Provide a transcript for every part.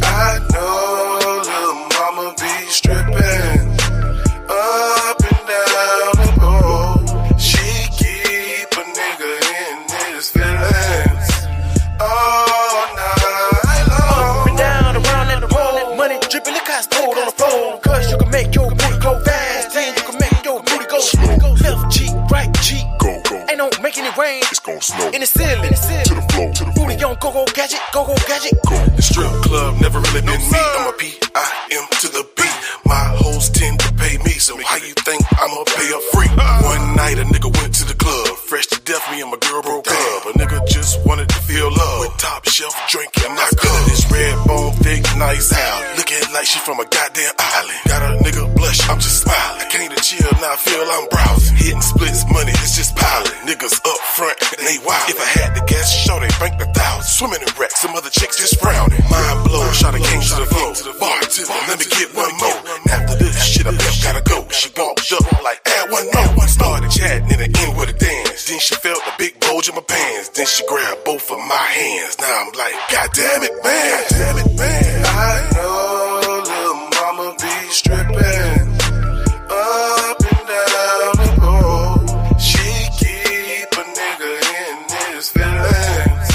I know little mama be stripping up and down the pole. She keep a nigga in his feelings all night long. Up and down, around and around, money dripping, look how it's poured on the floor. Cause you can make your booty go fast, then you can make your booty go slow. Left cheek, right cheek, go. ain't no making it rain. It's gon' snow In the ceiling, to the floor, to the floor. booty on go gadget, go gadget. The strip club never really been me. I'm a P.I.M. to the B. My hoes tend to pay me, so how you think I'ma pay up free? One night a nigga went to the club, fresh to death, me and my girl broke up. A nigga just wanted to feel love with top shelf drinking. I cut this red bone, thick, nice out, looking like she from a goddamn island. Got a nigga blush, I'm just smiling. I came to chill, now I feel I'm browsing. Hitting splits, money, it's just piling. Niggas up front, and they wild. If I had the gas, show they bank the thousands. Swimming in racks, some other chicks just frowning. Mind blown, shot came to the floor. Bar to them, let me get one more. After this shit, I bet gotta go. She walked up like, add one more. Started chatting and it ended with a dance. Then she felt a big bulge in my pants. Then she grabbed both of my hands. Now I'm like, God damn it, man. Damn it, man. I know little mama be stripping up and down the pole. She keep a nigga in his feelings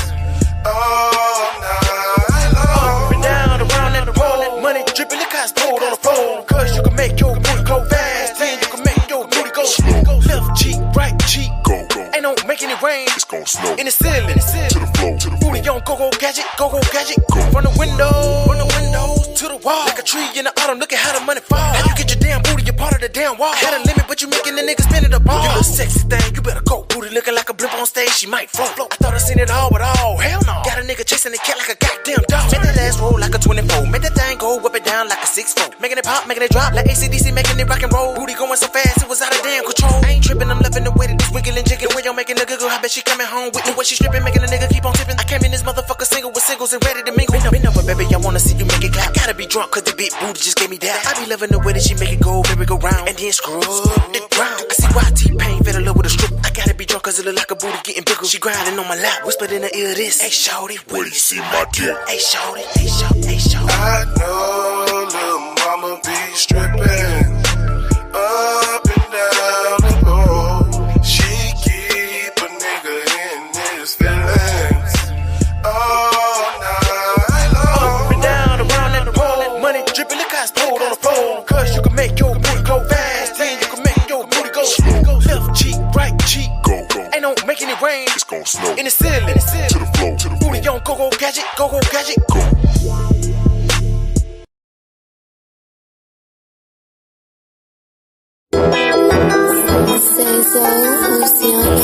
all night long. Up and down, around and around, money dripping, look how it's poured on the floor. Cause you can make your booty go fast, then you can make your booty go slow. Left cheek, right cheek, Go. ain't no making it rain. It's gon' snow In the ceiling, to the floor, to the floor. booty on go gadget, go gadget. From the windows to the wall. Like a tree in the autumn, look at how the money fall. How you get your damn booty, you're part of the damn wall. Had a limit, but you making the nigga spin it up all. You little sexy thing, you better go. Booty looking like a blimp on stage, she might float. I thought I seen it all, but oh, hell no. Got a nigga chasing the cat like a goddamn dog. Make that ass roll like a 24. Make that thing go up and down like a 6'4". Making it pop, making it drop like AC/DC, making it rock and roll. Booty going so fast, it was out of damn control. I ain't tripping, I'm loving the way that this wiggling jiggling. Where y'all making the giggle, I bet she coming home with me. When she stripping, making a nigga keep on tipping. I came in this motherfucker single with singles and ready to mingle. Bend over, baby, I wanna see you make it clap. Gotta be drunk, cause the big booty just gave me that. I be loving the way that she make it go, baby, go round. And then scrub it round. I see why T-Pain fell in love with a strip. I gotta be drunk, cause it look like a booty getting bigger. She grinding on my lap, whispered in the ear this. Hey, shorty, Where you see my dick? hey, shorty, hey, shorty, hey, shorty. I know little mama be stripping up and down the pole. She keep a nigga in his feelings all night long. Up and down, around and around, money dripping, look how it's poured on the floor. Cause you can make your booty go fast, then you can make your booty go slow. Left cheek, right cheek, Go. ain't no making it rain. It's gon' snow In the ceiling, to the floor, to the floor. booty on go gadget, go gadget. Say so, Lucy on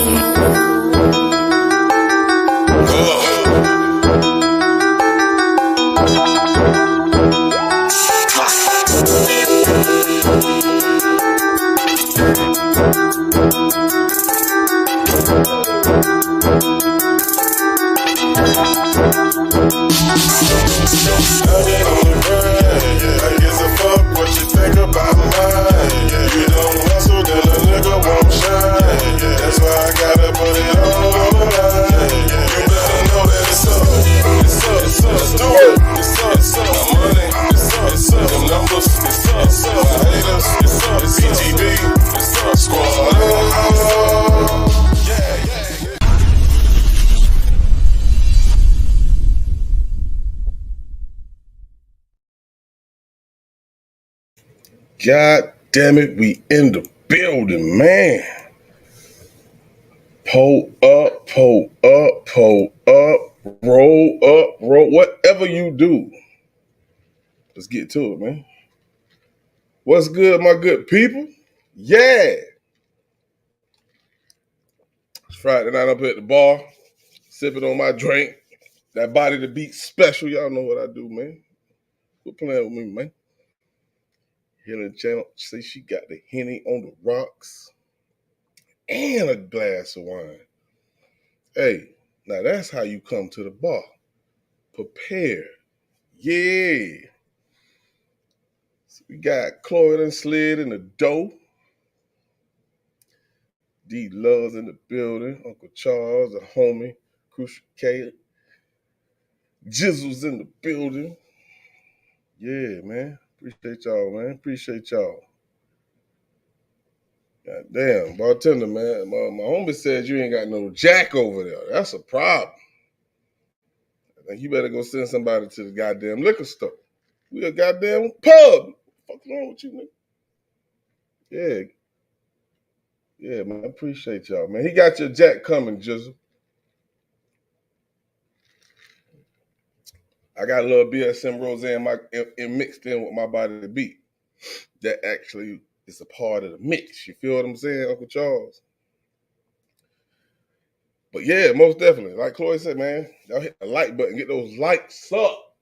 I guess a fuck what you think about mine. You don't hustle, then a nigga won't shine. That's why I gotta put it all on the line. You better know that it's up. Let's do it. It's up. My money. It's up. The numbers. It's up. My haters. It's BGB. Squad. God damn it, we in the building, man. Pull up, roll, whatever you do. Let's get to it, man. What's good, my good people? Yeah. It's Friday night up at the bar, sipping on my drink. That body to beat special, y'all know what I do, man. Quit playing with me, man. Healing Channel, see she got the Henny on the rocks and a glass of wine. Hey, now that's how you come to the bar. Prepared. Yeah. So we got Chloe and slid in the dough. D Love's in the building. Uncle Charles, a homie. Crucial K. Jizzle's in the building. Yeah, man. Appreciate y'all, man. Appreciate y'all. God damn, bartender, man. My homie said you ain't got no jack over there. That's a problem. I think you better go send somebody to the goddamn liquor store. We a goddamn pub. What's wrong with you, nigga? Yeah. Yeah, man. I appreciate y'all, man. He got your jack coming, Jizzle. I got a little BSM rose in mixed in with my body to beat. That actually is a part of the mix. You feel what I'm saying, Uncle Charles? But yeah, most definitely. Like Chloe said, man, y'all hit the like button, get those likes up.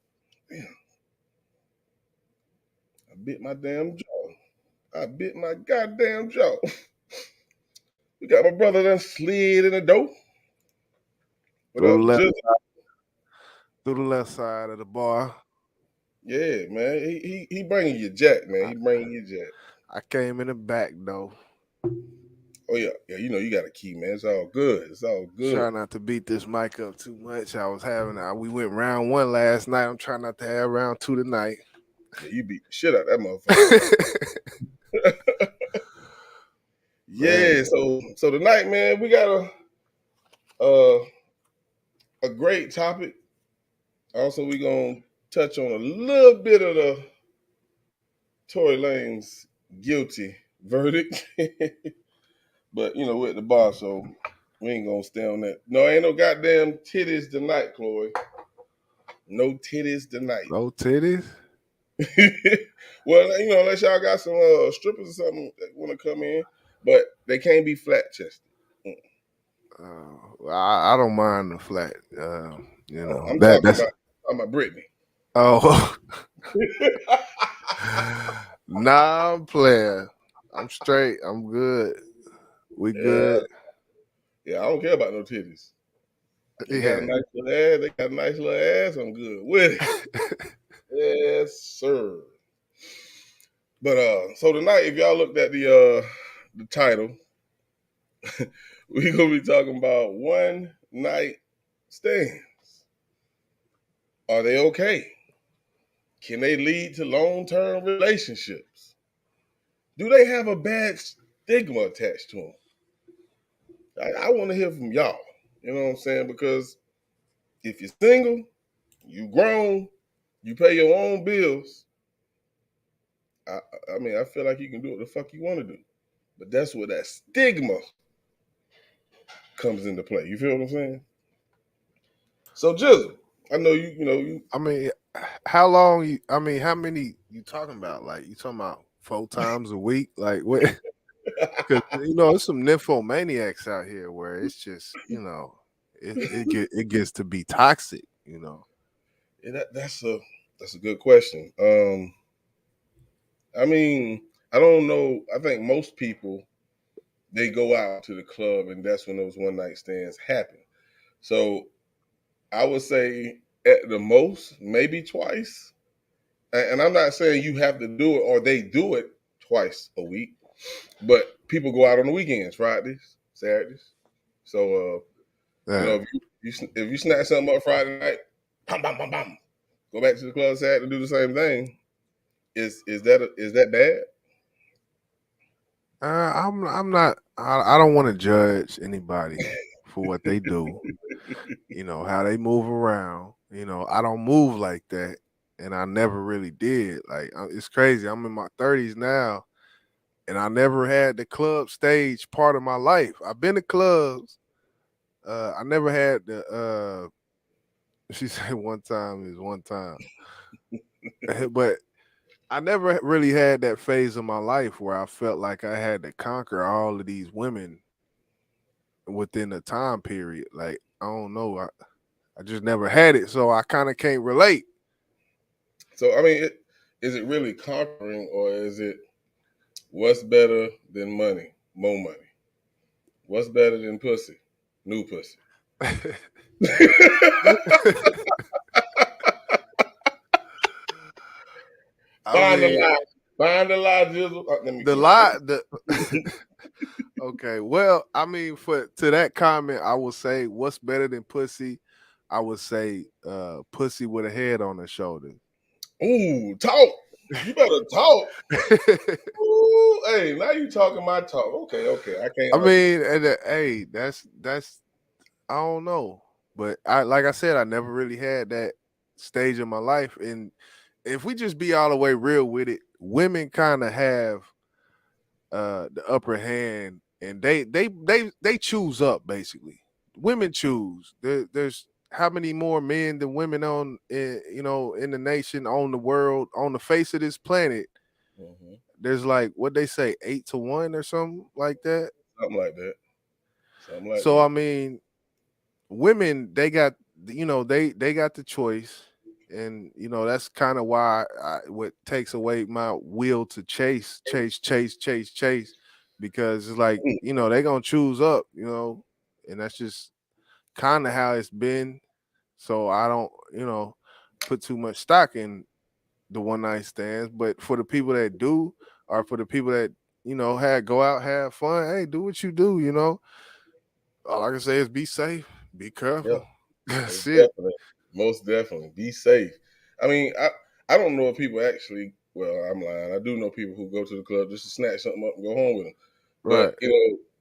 Damn. I bit my damn jaw. I bit my goddamn jaw. We got my brother done slid in the door. What up, Jizzle? Through the left side of the bar. Yeah, man. He bringing you jack, man. He bringing you jack. I came in the back though. Oh yeah, you know you got a key, man. It's all good. It's all good. Try not to beat this mic up too much. We went round 1 last night. I'm trying not to have round 2 tonight. Yeah, you beat the shit out of that motherfucker. Yeah, so tonight, man, we got a great topic. Also, we gonna touch on a little bit of the Tory Lanez guilty verdict. But you know, we're at the bar, so we ain't gonna stay on that. No, ain't no goddamn titties tonight, Chloe. No titties tonight. No titties? Well, you know, unless y'all got some strippers or something that want to come in, but they can't be flat chested. I don't mind the flat. You know, I'm talking about Brittany. Oh, nah, I'm playing. I'm straight. I'm good. We good. Yeah, I don't care about no titties. They got a nice little ass. They got a nice little ass. I'm good with it. Yes, sir. But so tonight, if y'all looked at the title, we're gonna be talking about one night stands. Are they okay? Can they lead to long-term relationships? Do they have a bad stigma attached to them? I want to hear from y'all. You know what I'm saying? Because if you're single, you grown, you pay your own bills. I mean, I feel like you can do what the fuck you want to do. But that's where that stigma comes into play. You feel what I'm saying? So, Jizzle, I know you. I mean, how long? How many you talking about? Like, you talking about 4 times a week? Like, what? Because you know, there's some nymphomaniacs out here where it's just, you know, it gets to be toxic. You know. Yeah, that's a good question. I mean, I don't know. I think most people, they go out to the club and that's when those one night stands happen. So I would say at the most, maybe twice. And I'm not saying you have to do it or they do it twice a week, but people go out on the weekends, Fridays, Saturdays. So, you know, if you snatch something up Friday night, bam, bam, bam, bam, go back to the club Saturday and do the same thing. Is that bad? I'm not. I don't want to judge anybody for what they do. You know how they move around. You know, I don't move like that, and I never really did. Like, it's crazy. I'm in my 30s now, and I never had the club stage part of my life. I've been to clubs. I never had the. She said one time is one time, but I never really had that phase of my life where I felt like I had to conquer all of these women within a time period. Like, I don't know. I just never had it, so I kind of can't relate. So, I mean, is it really conquering or is it what's better than money? More money. What's better than pussy? New pussy. Find the lie, Jizzle. Let me the lie. Okay. Well, I mean, to that comment, I would say, what's better than pussy? I would say, pussy with a head on her shoulder. Ooh, talk. You better talk. Ooh, hey, now you talking my talk. Okay, I can't I argue. mean, and, hey, that's I don't know, but like I said, I never really had that stage in my life, and if we just be all the way real with it, women kind of have the upper hand, and they choose up basically. Women choose. There's how many more men than women in the nation, on the world, on the face of this planet. Mhm. There's like what they say, 8 to 1 or something like that. Something like that. Something like So that. I mean, women, they got the choice, and that's kind of why what takes away my will to chase, because it's like Mm. they gonna choose up, and that's just kind of how it's been. So I don't put too much stock in the one night stands, but for the people that do, or for the people that had go out, have fun, hey, do what you do. All I can say is be safe, be Yeah, careful. most That's it. definitely. Most definitely. Be safe. I mean, I don't know if people actually. Well, I'm lying. I do know people who go to the club just to snatch something up and go home with them. But Right.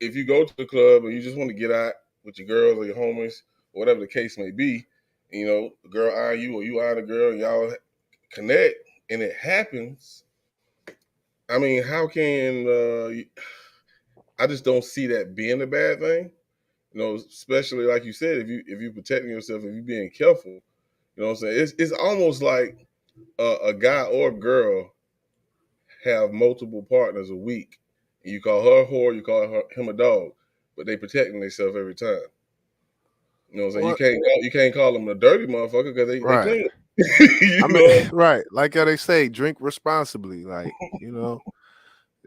if you go to the club and you just want to get out with your girls or your homies, or whatever the case may be, the girl eye you or you eye the girl, and y'all connect, and it happens. I mean, how can I just don't see that being a bad thing? Especially like you said, if you protecting yourself, if you being careful, what I'm saying? It's almost like a guy or a girl have multiple partners a week, and you call her a whore, you call him a dog, but they protecting themselves every time. You know what I'm saying? What? You can't call them a dirty motherfucker because they Right. clean. I you mean, know? right. Like how they say, drink responsibly. Like,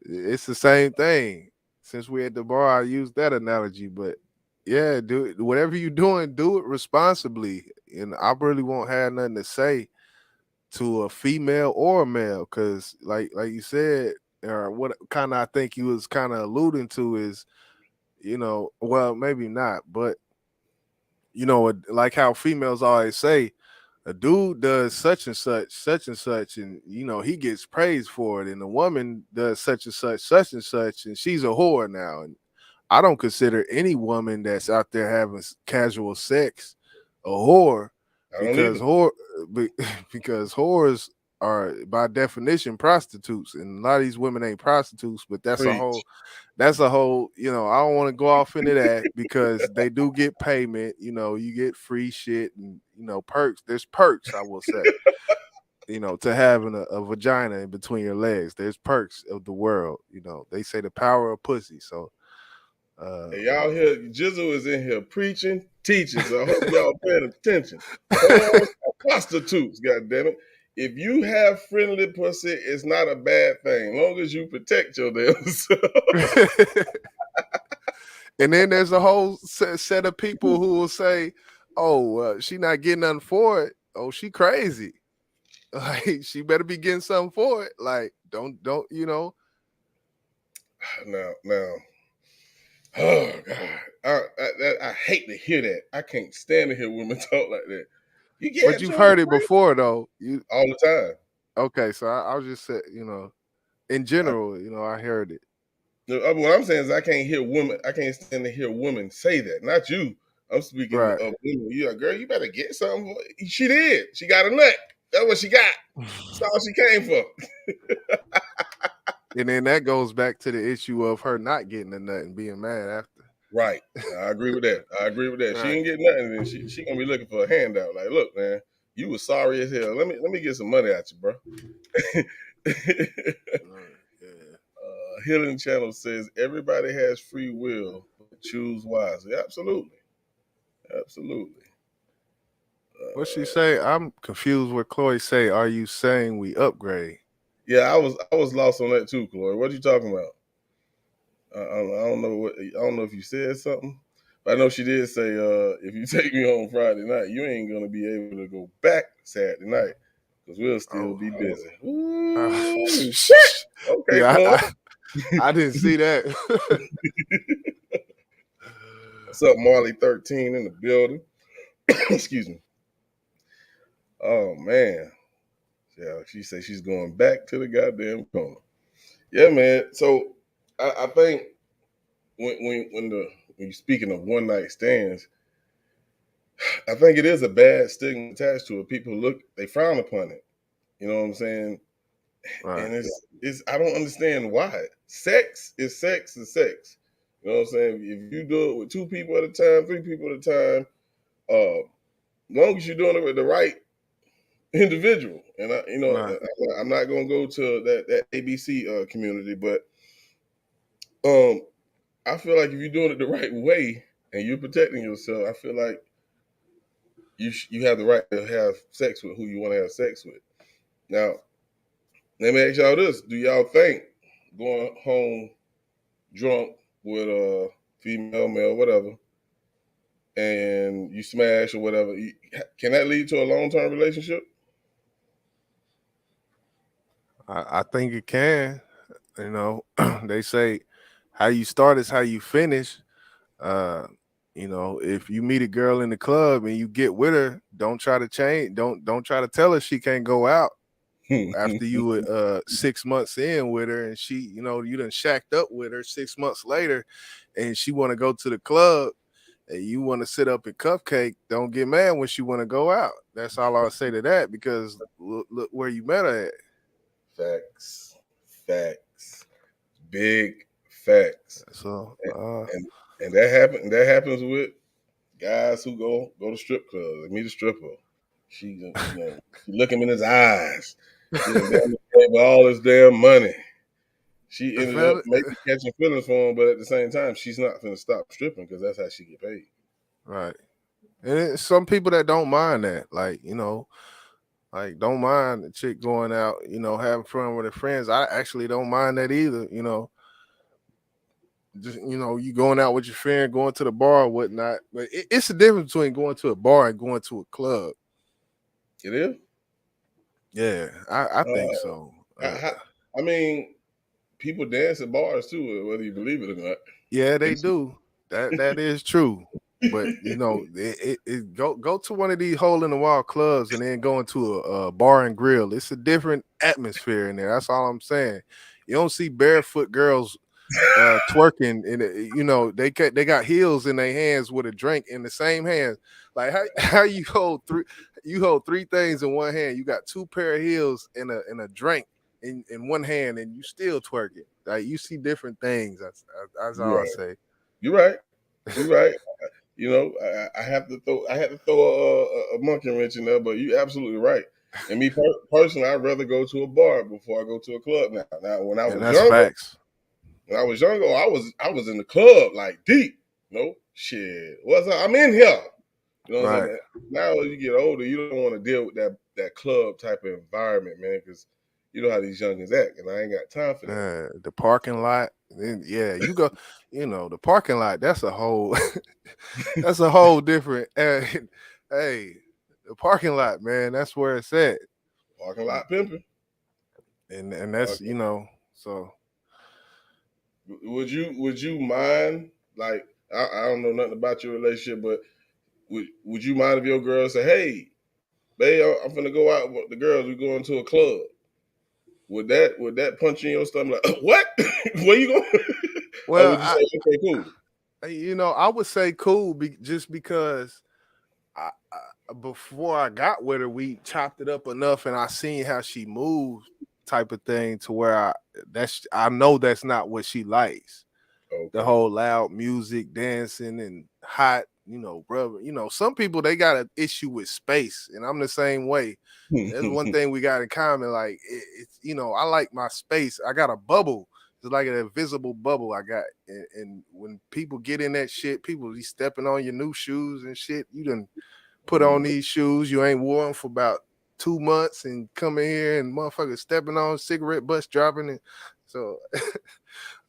it's the same thing. Since we're at the bar, I use that analogy, but yeah, do it. Whatever you're doing, do it responsibly. And I really won't have nothing to say to a female or a male, because like you said, or what kind of I think you was kind of alluding to is, well, maybe not, but like how females always say, a dude does such and such, and he gets praised for it, and a woman does such and such, and she's a whore now. And I don't consider any woman that's out there having casual sex a whore, I don't either. be- because whores are by definition prostitutes, and a lot of these women ain't prostitutes, but Preach. that's a whole, I don't want to go off into that, because they do get payment, you get free shit, and perks. There's perks, I will say, to having a vagina in between your legs. There's perks of the world. They say the power of pussy. So Hey, y'all here, Jizzle is in here preaching, teaching. So I hope y'all paying attention. Whores are prostitutes, God damn it. If you have friendly pussy, it's not a bad thing, long as you protect your damn self. and then there's a whole set of people who will say, "Oh, she not getting nothing for it. Oh, she crazy. Like, she better be getting something for it. Like, don't Now, oh God, I hate to hear that. I can't stand to hear women talk like that. You But get you've yours heard it free before, though. You all the time. Okay? So I was just say, in I, general, I heard it. what I'm saying is I can't hear women. I can't stand to hear women say that. Not you. I'm speaking Right. of women. Yeah, girl, you better get something. She did. She got a nut. That's what she got. That's all she came for. And then that goes back to the issue of her not getting a nut and being mad after. Right. I agree with that. She Right. ain't getting nothing, and she gonna be looking for a handout. Like, look, man, you was sorry as hell. Let me get some money out you, bro. Yeah. Healing Channel says everybody has free will, but choose wisely. Absolutely, absolutely. What she say? I'm confused. What Chloe say? Are you saying we upgrade? Yeah, I was lost on that too, Chloe. What you talking about? I don't know what I don't know if you said something, but I know she did say if you take me home Friday night, you ain't gonna be able to go back Saturday night because we'll still Oh, be busy. uh, Ooh, shit. Okay, yeah. Chloe. I didn't see that. What's up, Marley13 in the building? Excuse me. Oh man. Yeah, she said she's going back to the goddamn corner. Yeah, man. So I think when you're speaking of one night stands, I think it is a bad stigma attached to it. People they frown upon it. You know what I'm saying? Right. And it's I don't understand why. Sex is sex is sex. You know what I'm saying? If you do it with 2 people at a time, 3 people at a time, as long as you're doing it with the right individual. And Right. I'm not gonna go to that ABC community, but I feel like if you're doing it the right way and you're protecting yourself, I feel like you have the right to have sex with who you want to have sex with. Now, let me ask y'all this: do y'all think going home drunk with a female, male, whatever, and you smash or whatever, can that lead to a long-term relationship? I think it can. You know, they say how you start is how you finish. Uh, you know, if you meet a girl in the club and you get with her, don't try to change. Don't try to tell her she can't go out after you were 6 months in with her, and she, you know, you done shacked up with her 6 months later, and she want to go to the club, and you want to sit up and cupcake. Don't get mad when she want to go out. That's all I'll say to that, because look where you met her at. Facts, big facts. So And that happens with guys who go to strip clubs. They meet a stripper. She look him in his eyes. She done damn with all this damn money. She ended up maybe catching feelings for him, but at the same time, she's not gonna stop stripping because that's how she get paid. right. And some people that don't mind that, like, you know, like don't mind the chick going out, you know, having fun with her friends. I actually don't mind that either, you know. Just, you know, you going out with your friend, going to the bar or whatnot. But it's a difference between going to a bar and going to a club. It is? Yeah, I think so. I mean, people dance at bars too, whether you believe it or not. Yeah, they do. That is true. But you know, go to one of these hole in the wall clubs and then go into a bar and grill. It's a different atmosphere in there. That's all I'm saying. You don't see barefoot girls twerking, and you know they got heels in their hands with a drink in the same hands. Like how you hold three things in one hand. You got 2 pair of heels and a drink in one hand, and you still twerking. Like you see different things. That's all I say. You're right. You're right. You know, I had to throw a monkey wrench in there, but you're absolutely right. And me personally, I'd rather go to a bar before I go to a club now. Now, when I was younger, facts. When I was younger, I was in the club like deep. No shit. I'm in here. You know what I'm saying? Now as you get older, you don't want to deal with that club type of environment, man, because you know how these youngins act, and I ain't got time for that. The parking lot, yeah, you go, you know, the parking lot. That's a whole, that's a whole different. Hey, the parking lot, man, that's where it's at. Parking lot pimping, and that's you know. So, would you mind? Like, I don't know nothing about your relationship, but would you mind if your girl say, "Hey, babe, I'm finna go out with the girls. We going to a club." Would that punch in your stomach? Like, what? Where you going? Well, or would you say, okay, cool? You know, I would say cool, just because before I got with her, we chopped it up enough, and I seen how she moved, type of thing, to where I know that's not what she likes. Okay. The whole loud music, dancing, and hot. You know, brother. You know, some people, they got an issue with space, and I'm the same way. That's one thing we got in common. Like it's, you know, I like my space. I got a bubble. It's like an invisible bubble I got. And when people get in that shit, people be stepping on your new shoes and shit. You done put on these shoes you ain't worn for about 2 months and come in here and motherfuckers stepping on cigarette butts dropping it. So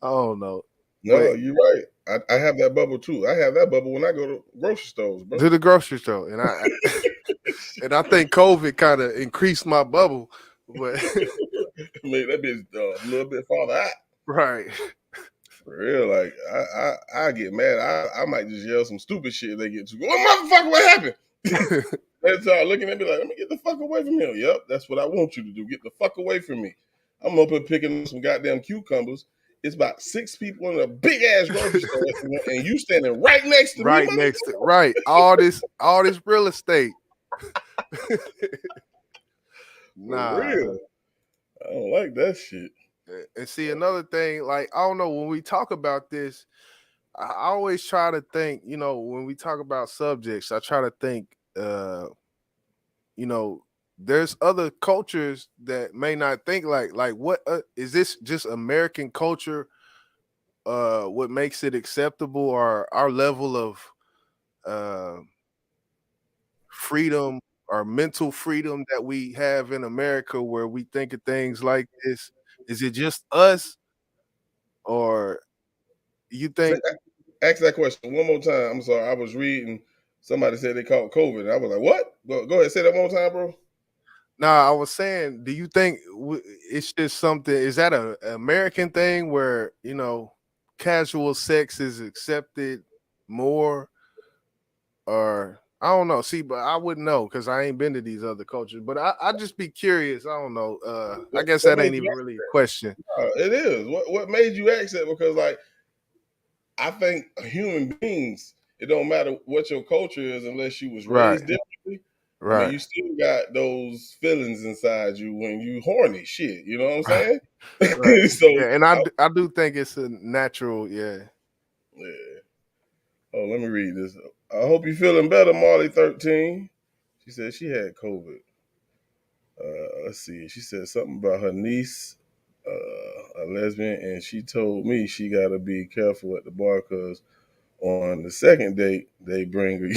I don't know. No, you're right. I have that bubble too. I have that bubble when I go to grocery stores, bro. To the grocery store. And I think COVID kind of increased my bubble. But I mean, that bitch a little bit farther out. Right. For real, like I get mad. I might just yell some stupid shit if they get too. Oh motherfucker, what happened? They start looking at me like, let me get the fuck away from him. Yep, that's what I want you to do. Get the fuck away from me. I'm up here picking up some goddamn cucumbers. It's about 6 people in a big ass grocery store, and you standing right next to me, Right next to right. All this real estate. For Nah. real. I don't like that shit. And see another thing, like I don't know, when we talk about this, I always try to think, when we talk about subjects, I try to think, there's other cultures that may not think like what is this just American culture? What makes it acceptable, or our level of uh freedom or mental freedom that we have in America, where we think of things like this? Is it just us, or you think? Ask that question one more time. I'm sorry. I was reading. Somebody said they caught COVID. And I was like, what? Go ahead. Say that one more time, bro. Nah, I was saying, do you think it's just something? Is that a American thing where casual sex is accepted more, or I don't know. See, but I wouldn't know because I ain't been to these other cultures. But I just be curious. I don't know. I guess What that made ain't you even ask really a that? question. It is. What made you ask that? Because like I think human beings, it don't matter what your culture is unless you was Right, raised differently. I mean, right, you still got those feelings inside you when you horny shit. You know what I'm right, saying? right. So Yeah, and I do think it's a natural. Yeah. yeah. Oh, let me read this. I hope you feeling better, Marley 13. She said she had COVID. Let's see. She said something about her niece, a lesbian, and she told me she got to be careful at the bar because on the second date they bring her,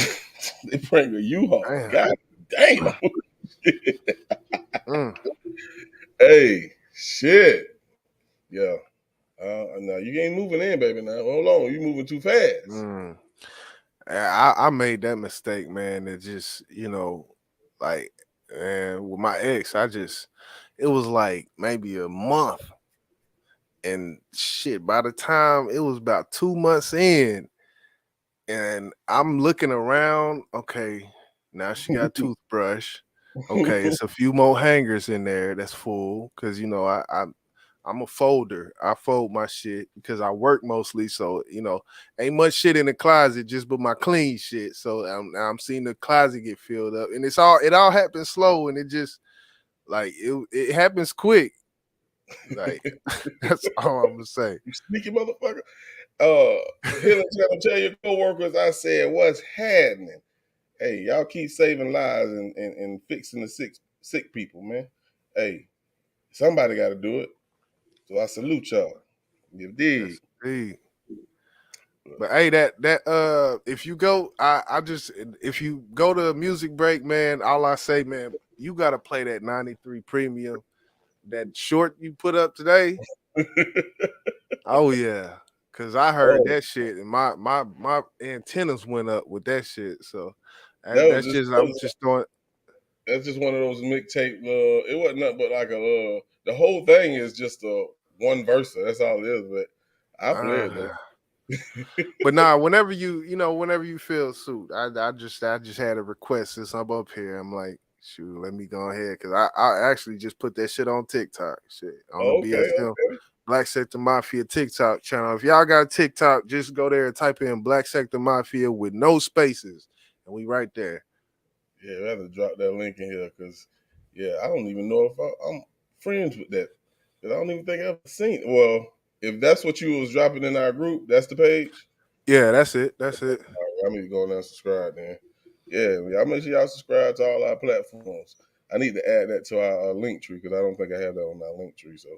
they bring a U-Haul. Damn. God damn. Mm, Hey, shit. Yeah. Now you ain't moving in, baby. Now hold on, you moving too fast. mm. I made that mistake, man. It just, like, and with my ex, it was like maybe a month. And shit, by the time it was about 2 months in, and I'm looking around, okay, now she got a toothbrush. Okay, it's a few more hangers in there that's full because I'm a folder. I fold my shit because I work mostly. So, ain't much shit in the closet, just but my clean shit. So I'm seeing the closet get filled up. And it all happens slow, and it just like it happens quick. Like that's all I'm gonna say. You sneaky motherfucker. Hit tell your coworkers I said what's happening. Hey, y'all keep saving lives and fixing the sick people, man. Hey, somebody got to do it. So I salute y'all. You dig? Yes, indeed. But hey, if you go, I just if you go to a music break, man, all I say, man, you gotta play that 93 premium, that short you put up today. Oh yeah. Cause I heard Oh, that shit and my antennas went up with that shit. So that was that's just just I'm just throwing. that's just one of those mixtape. It wasn't nothing but like the whole thing is just a one verse. That's all it is. But I play it Uh, though. but nah, whenever you feel suit, I just had a request since I'm up here. I'm like, shoot, let me go ahead because I actually just put that shit on TikTok, shit on the Okay, BSM Black Sector Mafia TikTok channel. If y'all got TikTok, just go there and type in Black Sector Mafia with no spaces, and we right there. yeah, I have to drop that link in here because, yeah, I don't even know if I'm friends with that. 'Cause I don't even think I've ever seen it. Well, if that's what you was dropping in our group, that's the page. Yeah, that's it. That's it. All right, I need to go in there and subscribe then. Yeah, y'all make sure y'all subscribe to all our platforms. I need to add that to our link tree because I don't think I have that on our link tree. So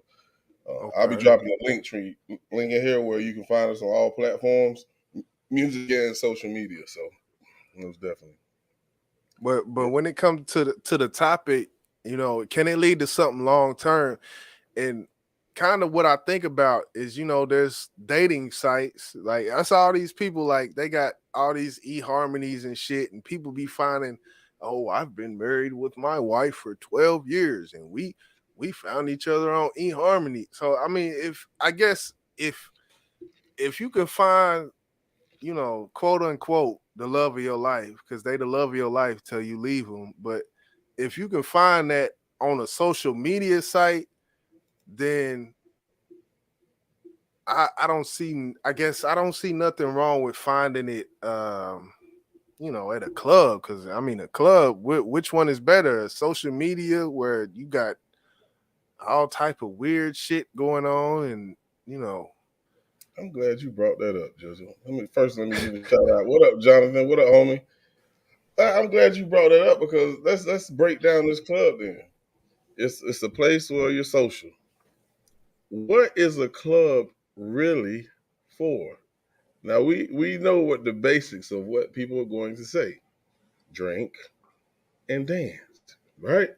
I'll be Okay. dropping a link tree link in here where you can find us on all platforms, music and social media. So most definitely. But when it comes to the topic, can it lead to something long term? And kind of what I think about is, there's dating sites. Like I saw all these people, like they got all these eHarmonies and shit, and people be finding, oh, I've been married with my wife for 12 years, and we found each other on eHarmony. So I mean, if you can find, quote unquote, the love of your life, because they the love of your life till you leave them. But if you can find that on a social media site, then I don't see. I guess I don't see nothing wrong with finding it. At a club, because I mean, a club. Which one is better? Social media, where you got all type of weird shit going on, and you know. I'm glad you brought that up, Jizzle. Let me give a shout out. What up, Jonathan? What up, homie? I'm glad you brought that up because let's break down this club then. It's a place where you're social. What is a club really for? Now we know what the basics of what people are going to say: drink and dance, right?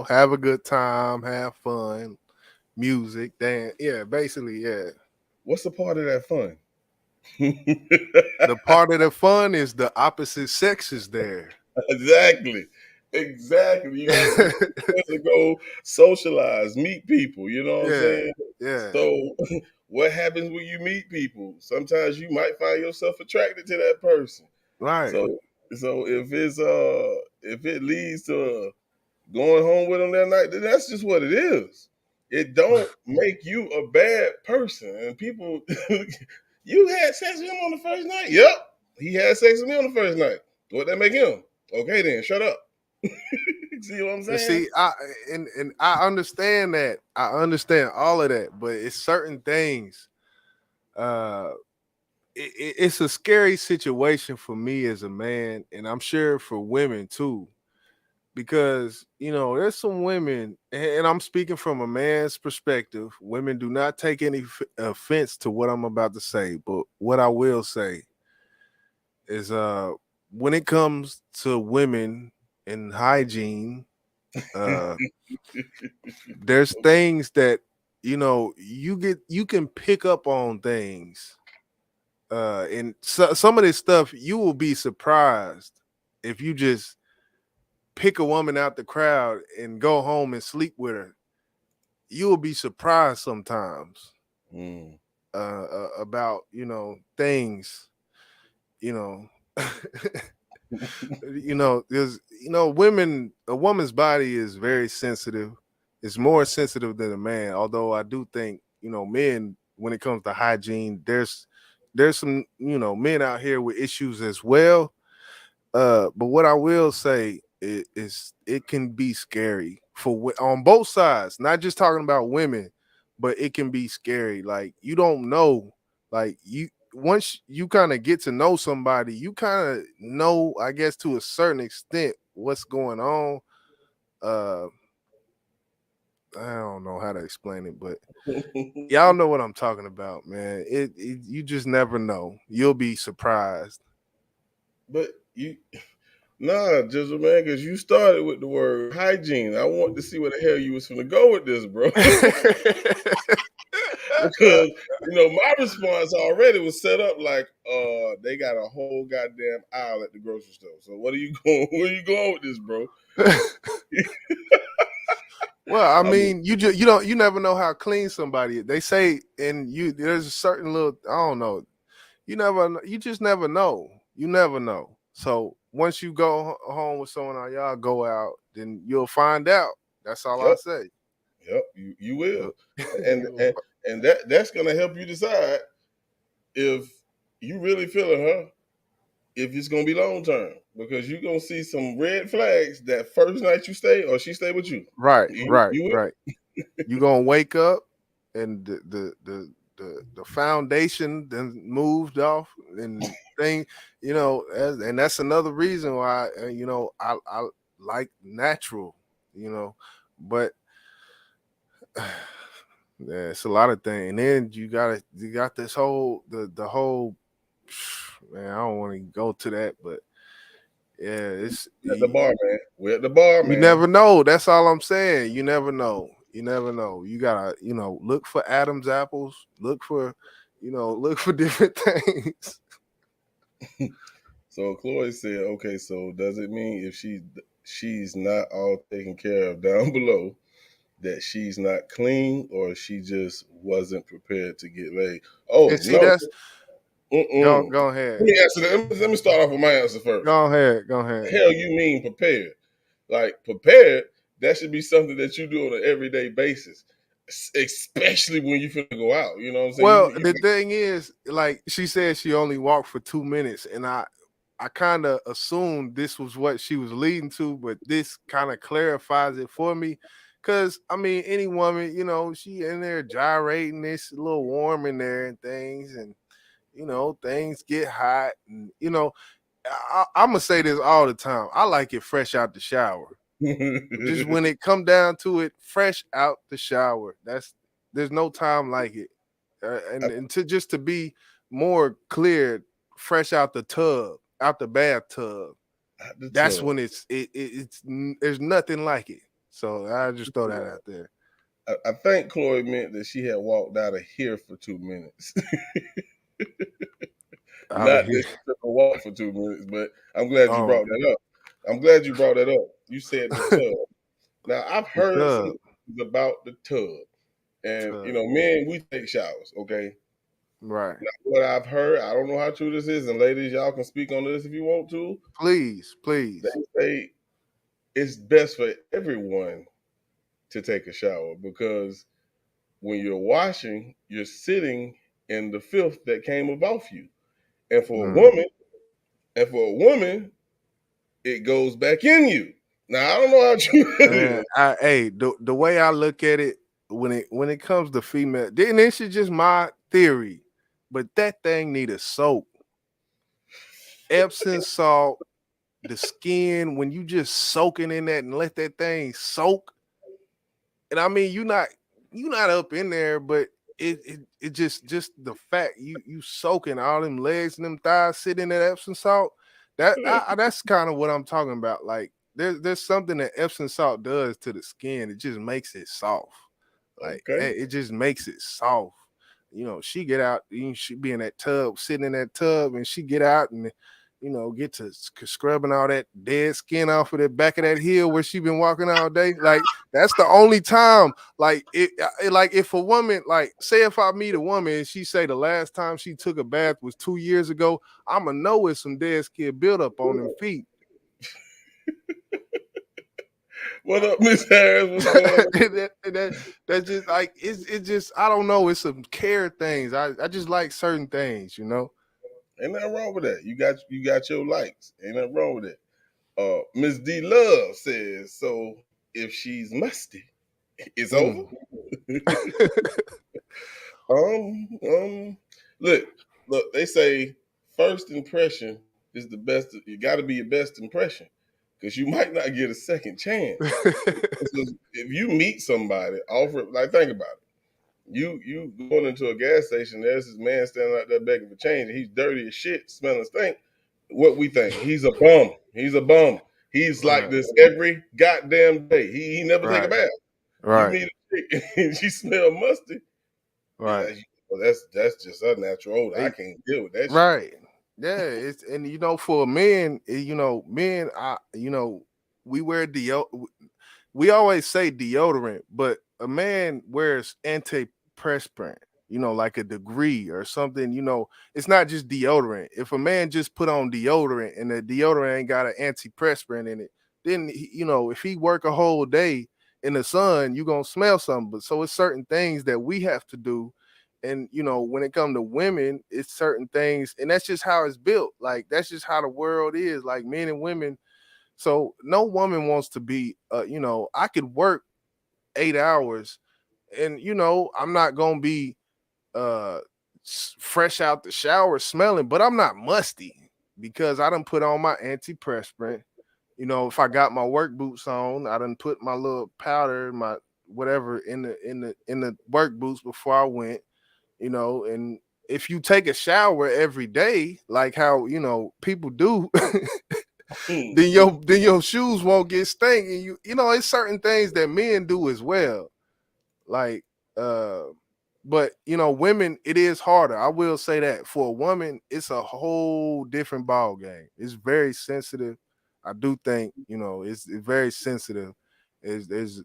Have a good time, have fun, music, dance. Yeah, basically, yeah. What's the part of that fun? The part of the fun is the opposite sex is there. Exactly. Exactly. You have to go socialize, meet people, you know what I'm Yeah, saying? yeah, So what happens when you meet people? Sometimes you might find yourself attracted to that person. right. So if it leads to going home with them that night, then that's just what it is. It don't make you a bad person. And people you had sex with him on the first night? Yep. He had sex with me on the first night. What that make him? Okay then, shut up. See what I'm And saying? see, I understand that. I understand all of that, but it's certain things. Uh, it's a scary situation for me as a man, and I'm sure for women too, because there's some women, and I'm speaking from a man's perspective. Women do not take any offense to what I'm about to say, but what I will say is, when it comes to women and hygiene, uh, there's things that you can pick up on things, and some of this stuff you will be surprised if you just pick a woman out the crowd and go home and sleep with her. You will be surprised sometimes, Mm. about things, you know there's women, a woman's body is very sensitive. It's more sensitive than a man, although I do think men, when it comes to hygiene, there's some men out here with issues as well. But what I will say is it can be scary on both sides, not just talking about women, but it can be scary. Like, you don't know, like, you once you kind of get to know somebody, you kind of know, I guess, to a certain extent what's going on. Uh, I don't know how to explain it, but y'all know what I'm talking about, man. You just never know. You'll be surprised. But Jizzle, man, because you started with the word hygiene. I want to see where the hell you was gonna go with this, bro. Because my response already was set up like they got a whole goddamn aisle at the grocery store. So what are you going where are you going with this, bro? Well, I I mean, mean, you never know how clean somebody is. They say, and there's a certain little, I don't know. You just never know. You never know. So once you go home with someone, or y'all go out, then you'll find out. That's all I yep, say. yep, you will. You'll- And you'll and, and that's gonna help you decide if you really feeling her, if it's gonna be long term. Because you're gonna see some red flags that first night you stay or she stay with you. Right, right, You will. right. You're gonna wake up and the foundation then moved off and thing, and that's another reason why I like natural, but yeah, it's a lot of things. And then you got this whole the whole man, I don't want to go to that, but yeah, it's At the bar, man. We're at the bar, you man. never know. That's all I'm saying. You never know. You never know. You gotta, look for Adam's apples. Look for, look for different things. So Chloe said, okay, so does it mean if she's not all taken care of down below, that she's not clean or she just wasn't prepared to get laid? Oh And see, no. that's Mm-mm. go ahead. Let me answer that. Let me start off with my answer first. Go ahead. Go ahead. Hell, you mean prepared? Like prepared, that should be something that you do on an everyday basis, especially when you finna go out. You know what I'm saying? Well, the thing is, like she said, she only walked for 2 minutes, and I kind of assumed this was what she was leading to, but this kind of clarifies it for me. Cause I mean, any woman, she in there gyrating, it's a little warm in there and things, and things get hot, and I'm gonna say this all the time. I like it fresh out the shower. Just when it come down to it, fresh out the shower. There's no time like it. And to be more clear, fresh out the tub, out the bathtub. the That's tub. when it's there's nothing like it. So I just throw that out there. I think Chloe meant that she had walked out of here for 2 minutes. Out of Not here. that she took a walk for 2 minutes, but I'm glad you Oh, brought that up. I'm glad you brought that up. You said the tub. Now I've the heard some tub. things about the tub. And Tub. men, we take showers, okay? Right. Now, what I've heard, I don't know how true this is, and ladies, y'all can speak on this if you want to. Please, please. They say it's best for everyone to take a shower because when you're washing, you're sitting in the filth that came up off you. And for a Mm. woman, and for a woman, it goes back in you. Now I don't know how true that is. Hey, the way I look at it, when it comes to female, then this is just my theory, but that thing need a soak. Epsom salt, the skin, when you just soaking in that and let that thing soak. And I mean, you not up in there, but it just the fact you soaking all them legs and them thighs sitting in that Epsom salt. That's kind of what I'm talking about. Like there's something that Epsom salt does to the skin. It just makes it soft. Like Okay. it just makes it soft. She get out, she be in that tub, sitting in that tub, and she get out and get to scrubbing all that dead skin off of the back of that heel where she been walking all day. Like that's the only time. Like like if a woman, like say if I meet a woman and she say the last time she took a bath was 2 years ago, I'ma know it's some dead skin buildup on them feet. What up, Miss Harris? What's going on? That's just like it's just I don't know. It's some care things. I just like certain things. Ain't nothing wrong with that. You got your likes. Ain't nothing wrong with it. Miss D Love says, so if she's musty, it's over. Mm. Look, they say first impression is the best. You got to be your best impression because you might not get a second chance. Because if you meet somebody, offer like think about it. You going into a gas station, there's this man standing out there begging for change, and he's dirty as shit, smelling stink. What we think? He's a bum. He's a bum. He's like Right. this every goddamn day. He never take a Right. bath. You Right. meet a chick and she smell musty. Yeah, Right. well, that's just her natural odor. I can't deal with that shit. Right. Yeah, it's and for men, men, we wear we always say deodorant, but a man wears antiperspirant, like a degree or something, it's not just deodorant. If a man just put on deodorant and the deodorant ain't got an antiperspirant in it, then if he work a whole day in the sun, you're gonna smell something. But so it's certain things that we have to do. And when it comes to women, it's certain things, and that's just how it's built. Like that's just how the world is, like men and women. So no woman wants to be I could work 8 hours and I'm not gonna be fresh out the shower smelling, but I'm not musty because I done put on my antiperspirant. If I got my work boots on, I done put my little powder, my whatever in the work boots before I went. And if you take a shower every day, like how people do, then your shoes won't get stank. And it's certain things that men do as well. Like but women, it is harder. I will say that for a woman, it's a whole different ball game. It's very sensitive. I do think, it's very sensitive. There's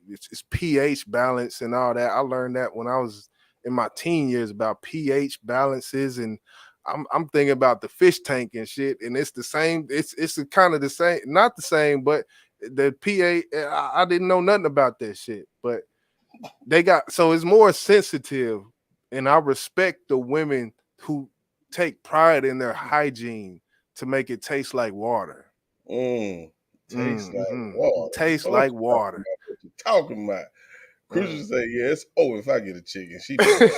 it's pH balance and all that. I learned that when I was in my teen years about pH balances, and I'm thinking about the fish tank and shit, and it's the same. It's kind of the same, not the same, but the pH. I didn't know nothing about that shit, but they got so it's more sensitive, and I respect the women who take pride in their hygiene to make it taste like water. Tastes like Mm-hmm. water. Tastes So what like you water. talking about? Crucial say, yeah, it's over if I get a chicken. She does. Now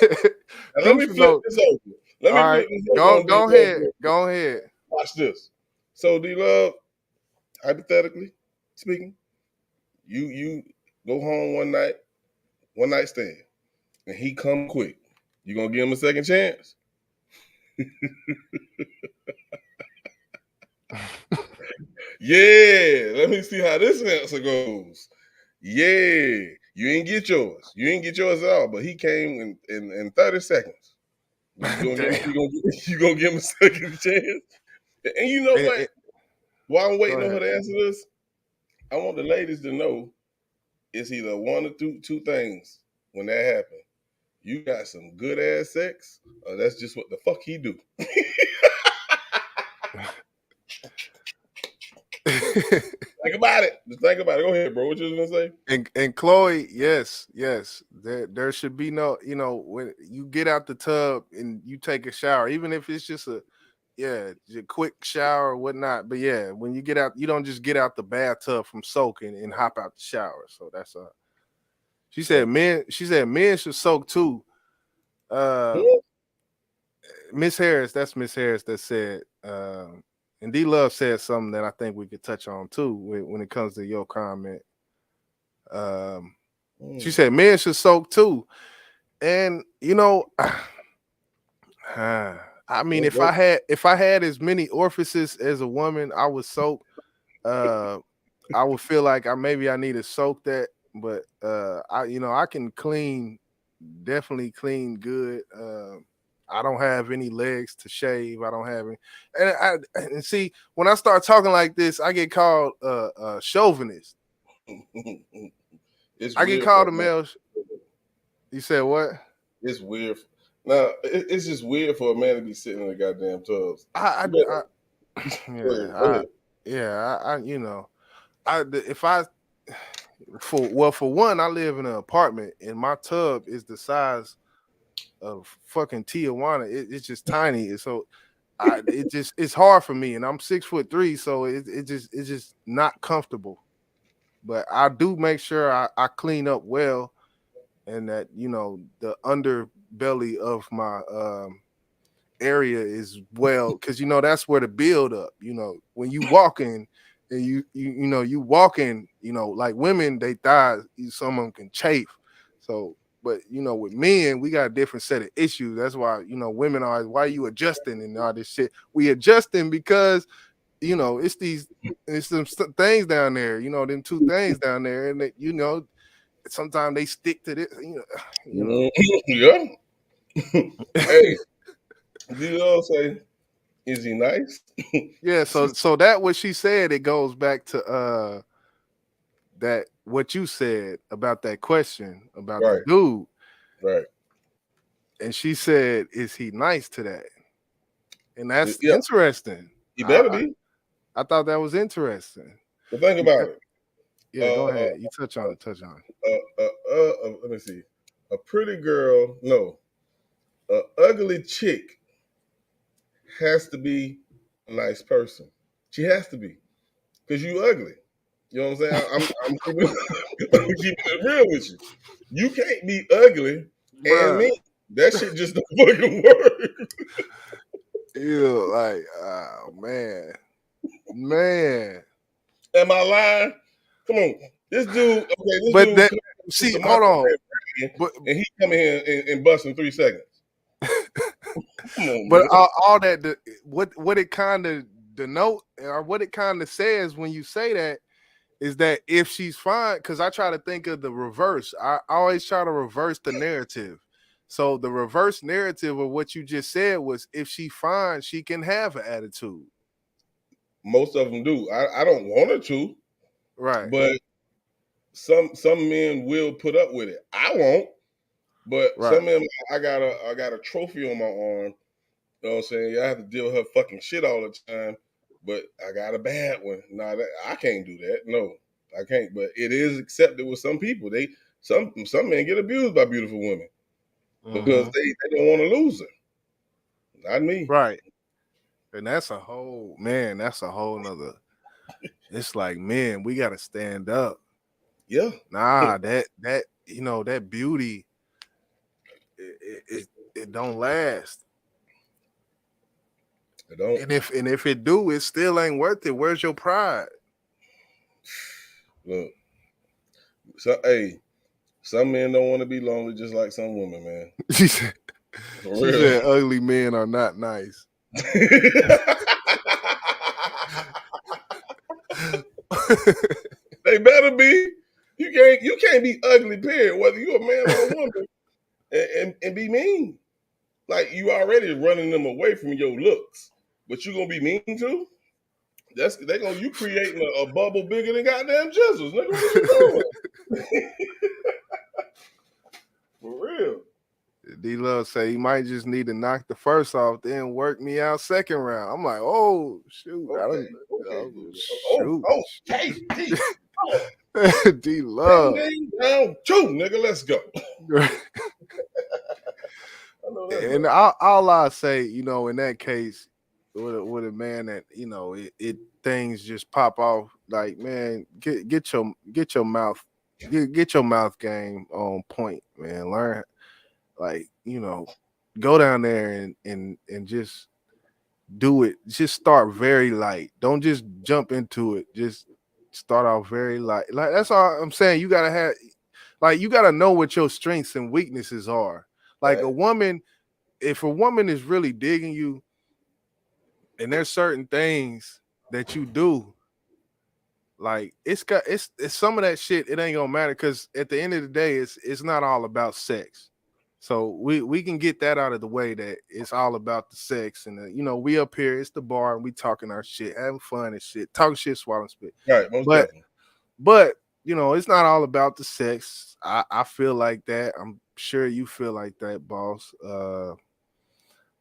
let me Crucial flip though. this over. Let me All right, flip this over on go D-Love. ahead, go ahead. Watch this. So D-Love, hypothetically speaking, you go home one night stand, and he come quick. You gonna give him a second chance? Yeah. Let me see how this answer goes. Yeah. You ain't get yours. You ain't get yours at all. But he came in 30 seconds. You gonna give him, Damn. you gonna give him a second chance? And you know what? While I'm Go waiting on her ahead. to answer this, I want the ladies to know it's either one or two things when that happens. You got some good ass sex, or that's just what the fuck he do. Think about it. Just think about it. Go ahead, bro. What you was gonna say? And Chloe, yes. There should be no, when you get out the tub and you take a shower, even if it's just a quick shower or whatnot. But yeah, when you get out, you don't just get out the bathtub from soaking and hop out the shower. So that's she said men should soak too. Miss Harris, that's Miss Harris that said, and D Love said something that I think we could touch on too when it comes to your comment. She said men should soak too. And I mean, if I had as many orifices as a woman, I would soak. I would feel like I need to soak that, but I can definitely clean good. I don't have any legs to shave. I don't have any, and see when I start talking like this, I get called chauvinist. I get called a male. You said what? It's weird. Now it's just weird for a man to be sitting in the goddamn tubs. For one, I live in an apartment and my tub is the size of fucking Tijuana. It's just tiny, so it's hard for me, and I'm 6'3", so it's just not comfortable. But I do make sure I clean up well, and that the underbelly of my area is well, because that's where the build up. When you walk in and you walk in, like women, they thighs, some of them can chafe. So, but with men, we got a different set of issues. That's why women are, why are you adjusting and all this shit? We adjusting because it's some things down there, them two things down there, and that sometimes they stick to this, Yeah. Hey, do you all say, is he nice? Yeah, so that what she said, it goes back to that what you said about that question about the dude. Right. And she said, is he nice to that? And that's interesting. He better be. I thought that was interesting. But think about it. Yeah, go ahead. You touch on it. Let me see. A pretty girl, no. An ugly chick has to be a nice person. She has to be. Because you ugly. You know what I'm saying? I'm keeping it real with you. You can't be ugly and me. That shit just don't fucking work. Ew, like, oh man. Am I lying? Come on, this dude. Okay, this but dude. That, see, hold on. And he come in here and bust in 3 seconds. Come on, but man. all that, what it kind of denote, or what it kind of says when you say that, is that if she's fine, because I try to think of the reverse. I always try to reverse the narrative. So the reverse narrative of what you just said was, if she fine, she can have an attitude. Most of them do. I don't want her to. Right. But some men will put up with it. I won't, but Right. some men, I got a trophy on my arm. You know what I'm saying? I have to deal with her fucking shit all the time, but I got a bad one. Nah, I can't do that. No, I can't. But it is accepted with some people. Some men get abused by beautiful women because they don't want to lose her. Not me. Right. And that's a whole nother. It's like, man, we gotta stand up. Yeah. Nah, that beauty, it don't last. It don't. And if it do, it still ain't worth it. Where's your pride? Look. So hey, some men don't want to be lonely just like some women, man. She said ugly men are not nice. They better be. You can't be ugly, period, whether you're a man or a woman, and be mean. Like you already running them away from your looks, but you gonna be mean too? You creating a bubble bigger than goddamn jizzles, nigga. What you doing? For real. D-Love say he might just need to knock the first off, then work me out second round. I'm like, oh shoot, Okay. Shoot. D-Love. Round 2, nigga. Let's go. And all I say, in that case, with a man that it things just pop off. Like, man, get your mouth game on point, man. Learn, like, go down there and just do it. Just start very light. Don't just jump into it. Just start off very light. Like, that's all I'm saying. You gotta know what your strengths and weaknesses are. Like, right. if a woman is really digging you, and there's certain things that you do, like it's some of that shit, it ain't gonna matter, because at the end of the day, it's not all about sex. So we can get that out of the way, that it's all about the sex, and we up here, it's the bar, and we talking our shit, having fun and shit, talking shit, swallowing spit. Right, most definitely. But it's not all about the sex. I feel like that. I'm sure you feel like that, boss.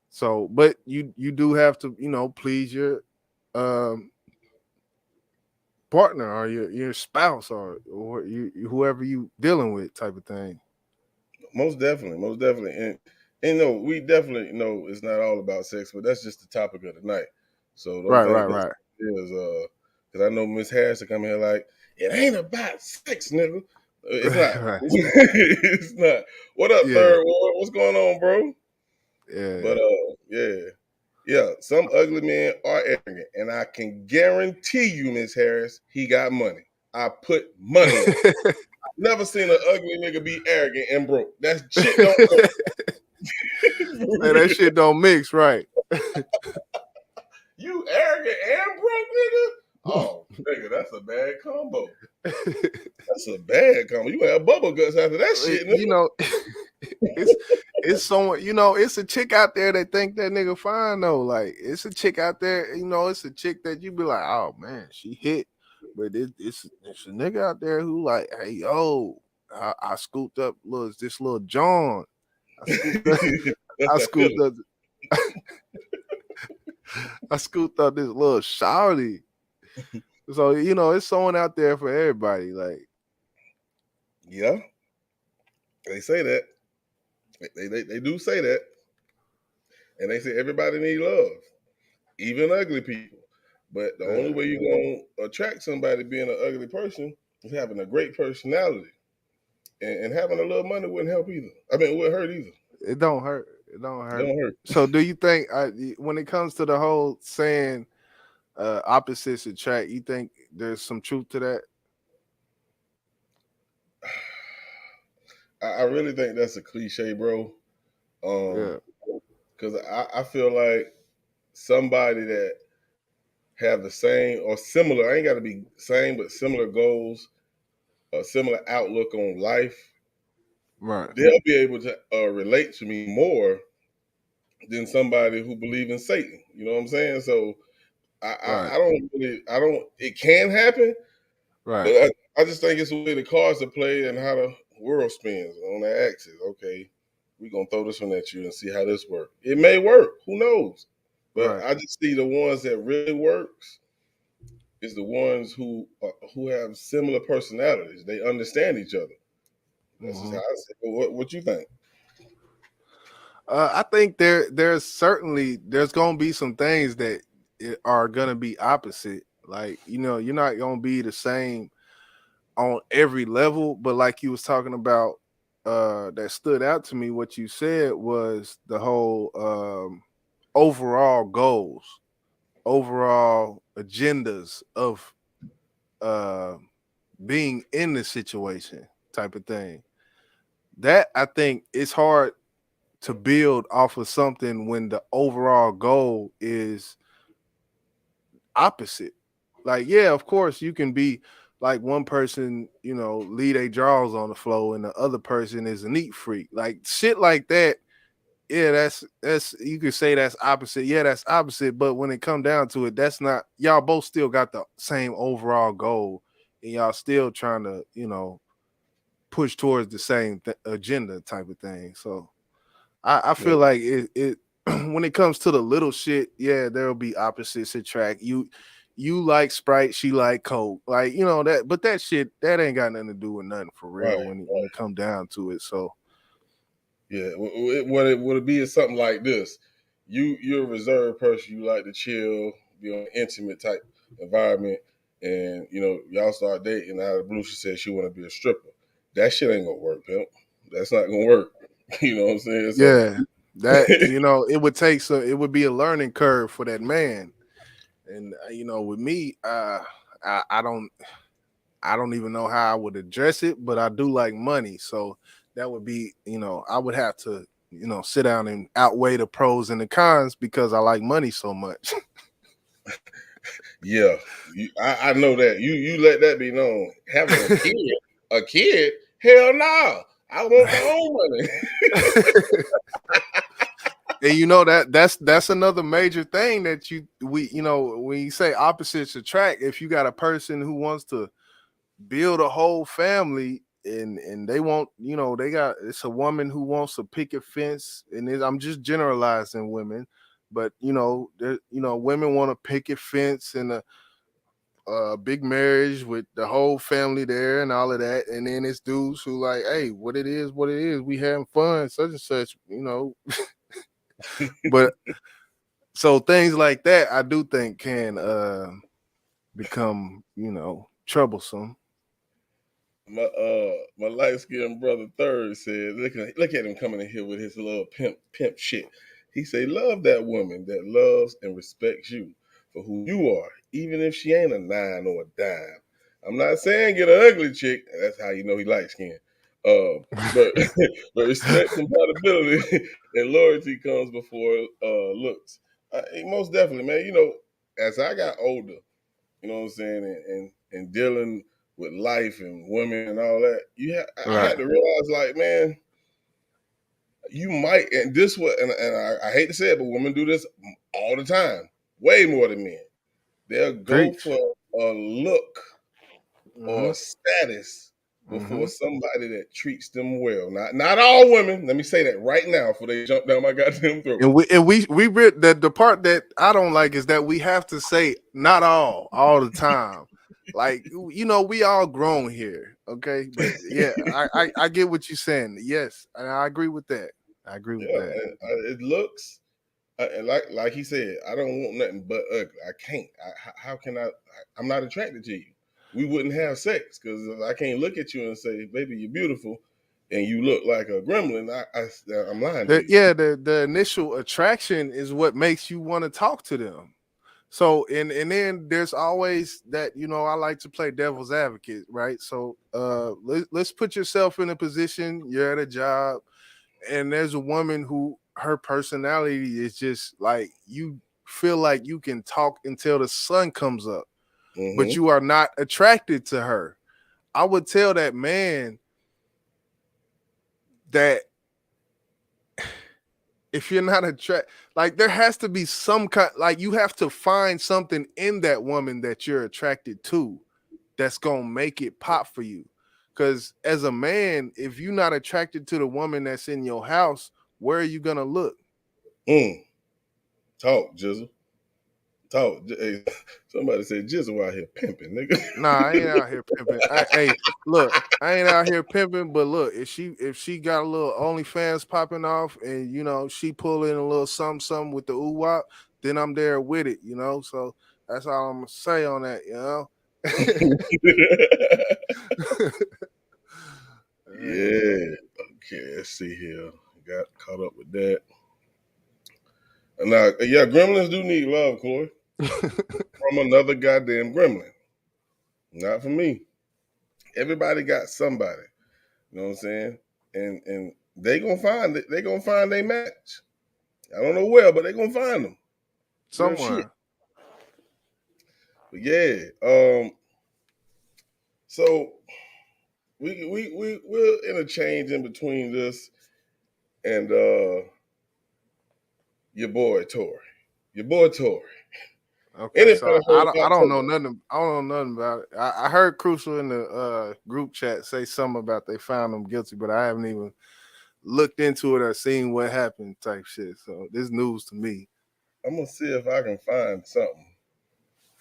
So, but you do have to, please your partner or your spouse or whoever you dealing with, type of thing. Most definitely. And we definitely know it's not all about sex, but that's just the topic of the night. So don't think Right. Is because I know Miss Harris will come here like, it ain't about sex, nigga. It's not. Right. It's not. What up, Third Ward? What's going on, bro? Yeah. But yeah. Some ugly men are arrogant, and I can guarantee you, Miss Harris, he got money. I put money on it. I've never seen an ugly nigga be arrogant and broke. That shit don't go. Man, that shit don't mix, right? You arrogant and broke, nigga? Oh, nigga, that's a bad combo. That's a bad combo. You have bubble guts after that shit, nigga. It's someone, it's a chick out there that think that nigga fine though. Like, it's a chick out there, it's a chick that you be like, oh man, she hit. But it's a nigga out there who like, hey, yo, I scooped up this little John. I scooped up I scooped up this little shawty. So, it's someone out there for everybody. Like, yeah, they say that. They do say that. And they say everybody need love, even ugly people. But the only way you're going to attract somebody being an ugly person is having a great personality. And having a little money wouldn't help either. I mean, it wouldn't hurt either. It don't hurt. It don't hurt. So do you think, when it comes to the whole saying opposites attract, you think there's some truth to that? I really think that's a cliche, bro. Because I feel like somebody that have the same or similar, I ain't got to be same, but similar goals, a similar outlook on life, right? They'll be able to relate to me more than somebody who believes in Satan. You know what I'm saying? So I don't. It can happen, Right. But I just think it's the way the cards are played and how the world spins on the axis. Okay, we're gonna throw this one at you and see how this works. It may work, who knows? But Right. I just see the ones that really works is the ones who have similar personalities. They understand each other. That's just how Mhm. I see it. But what you think? I think there's gonna be some things that are gonna be opposite. Like, you're not gonna be the same on every level, but like you was talking about, that stood out to me. What you said was the whole overall goals, overall agendas of uh, being in the situation, type of thing. That, I think, it's hard to build off of something when the overall goal is opposite. Like, yeah, of course, you can be like one person, lead a draws on the flow, and the other person is a neat freak. Like shit like that. Yeah, that's you could say that's opposite. Yeah, that's opposite. But when it come down to it, that's not. Y'all both still got the same overall goal, and y'all still trying to, push towards the same agenda, type of thing. So I Yeah, feel like it when it comes to the little shit, yeah, there'll be opposites attract. You like Sprite, she like Coke. Like, that, but that shit, that ain't got nothing to do with nothing for real right. when it come down to it. So Yeah, what it would it be is something like this. You're a reserved person. You like to chill, be on an intimate type environment, and y'all start dating. Out of the blue, she said she want to be a stripper. That shit ain't gonna work, pimp. That's not gonna work. You know what I'm saying? So yeah, that, it would take some, it would be a learning curve for that man. And with me, I don't even know how I would address it, but I do like money. So that would be, I would have to, sit down and outweigh the pros and the cons because I like money so much. yeah, I know that. You let that be known. Having a kid, hell no. I want my own money. And that's another major thing that when you say opposites attract, if you got a person who wants to build a whole family, and they want, it's a woman who wants a picket fence, and I'm just generalizing women, but women want a picket fence and a big marriage with the whole family there and all of that, and then it's dudes who like, hey, what it is, we having fun, such and such, but so things like that, I do think can become, troublesome. My light skinned brother Third said, look at him coming in here with his little pimp shit. He say, love that woman that loves and respects you for who you are, even if she ain't a nine or a dime. I'm not saying get an ugly chick. That's how you know he light skinned. But but respect, compatibility, and loyalty comes before looks. Most definitely, man. As I got older, you know what I'm saying, and dealing with life and women and all that, I Right. had to realize, like, man, you might, and this what, and I hate to say it, but women do this all the time, way more than men. They'll go Preach. for a look or Hmm. a status before Hmm. somebody that treats them well. Not all women. Let me say that right now before they jump down my goddamn throat. And we the part that I don't like is that we have to say not all the time. Like, we all grown here, okay? But yeah, I get what you're saying. Yes, and I agree with that. I agree with Yeah, that. it looks. And like he said, I don't want nothing but ugly. I can't. How can I? I'm not attracted to you. We wouldn't have sex because I can't look at you and say, "Baby, you're beautiful," and you look like a gremlin. I'm lying to you. Yeah, the initial attraction is what makes you want to talk to them. So and then there's always that, I like to play devil's advocate, right? So let's put yourself in a position, you're at a job, and there's a woman who her personality is just like, you feel like you can talk until the sun comes up, but Mm-hmm. you are not attracted to her. I would tell that man that if you're not attracted, like, there has to be some kind, like, you have to find something in that woman that you're attracted to. that's gonna make it pop for you. Because as a man, if you're not attracted to the woman that's in your house, where are you gonna look? Talk, Jizzle. Talk. Hey, somebody said Jizzle out here pimping, nigga. Nah, I ain't out here pimping. Hey, look, I ain't out here pimping, but look, if she got a little OnlyFans popping off and you know she pull in a little something with the ooh-wop, then I'm there with it, you know. So that's all I'm gonna say on that, you know. Yeah. Okay, let's see here. Got caught up with that. Now, yeah, gremlins do need love, Chloe. From another goddamn gremlin. Not from me. Everybody got somebody. You know what I'm saying? And they gonna find it. They gonna find their match. I don't know where, but they gonna find them. Somewhere. But yeah, so we'll interchange in between this and your boy Tory. Your boy Tory. Okay, so I don't know nothing. I don't know nothing about it. I heard Crucial in the group chat say something about they found him guilty, but I haven't even looked into it or seen what happened type shit. So this news to me. I'm gonna see if I can find something.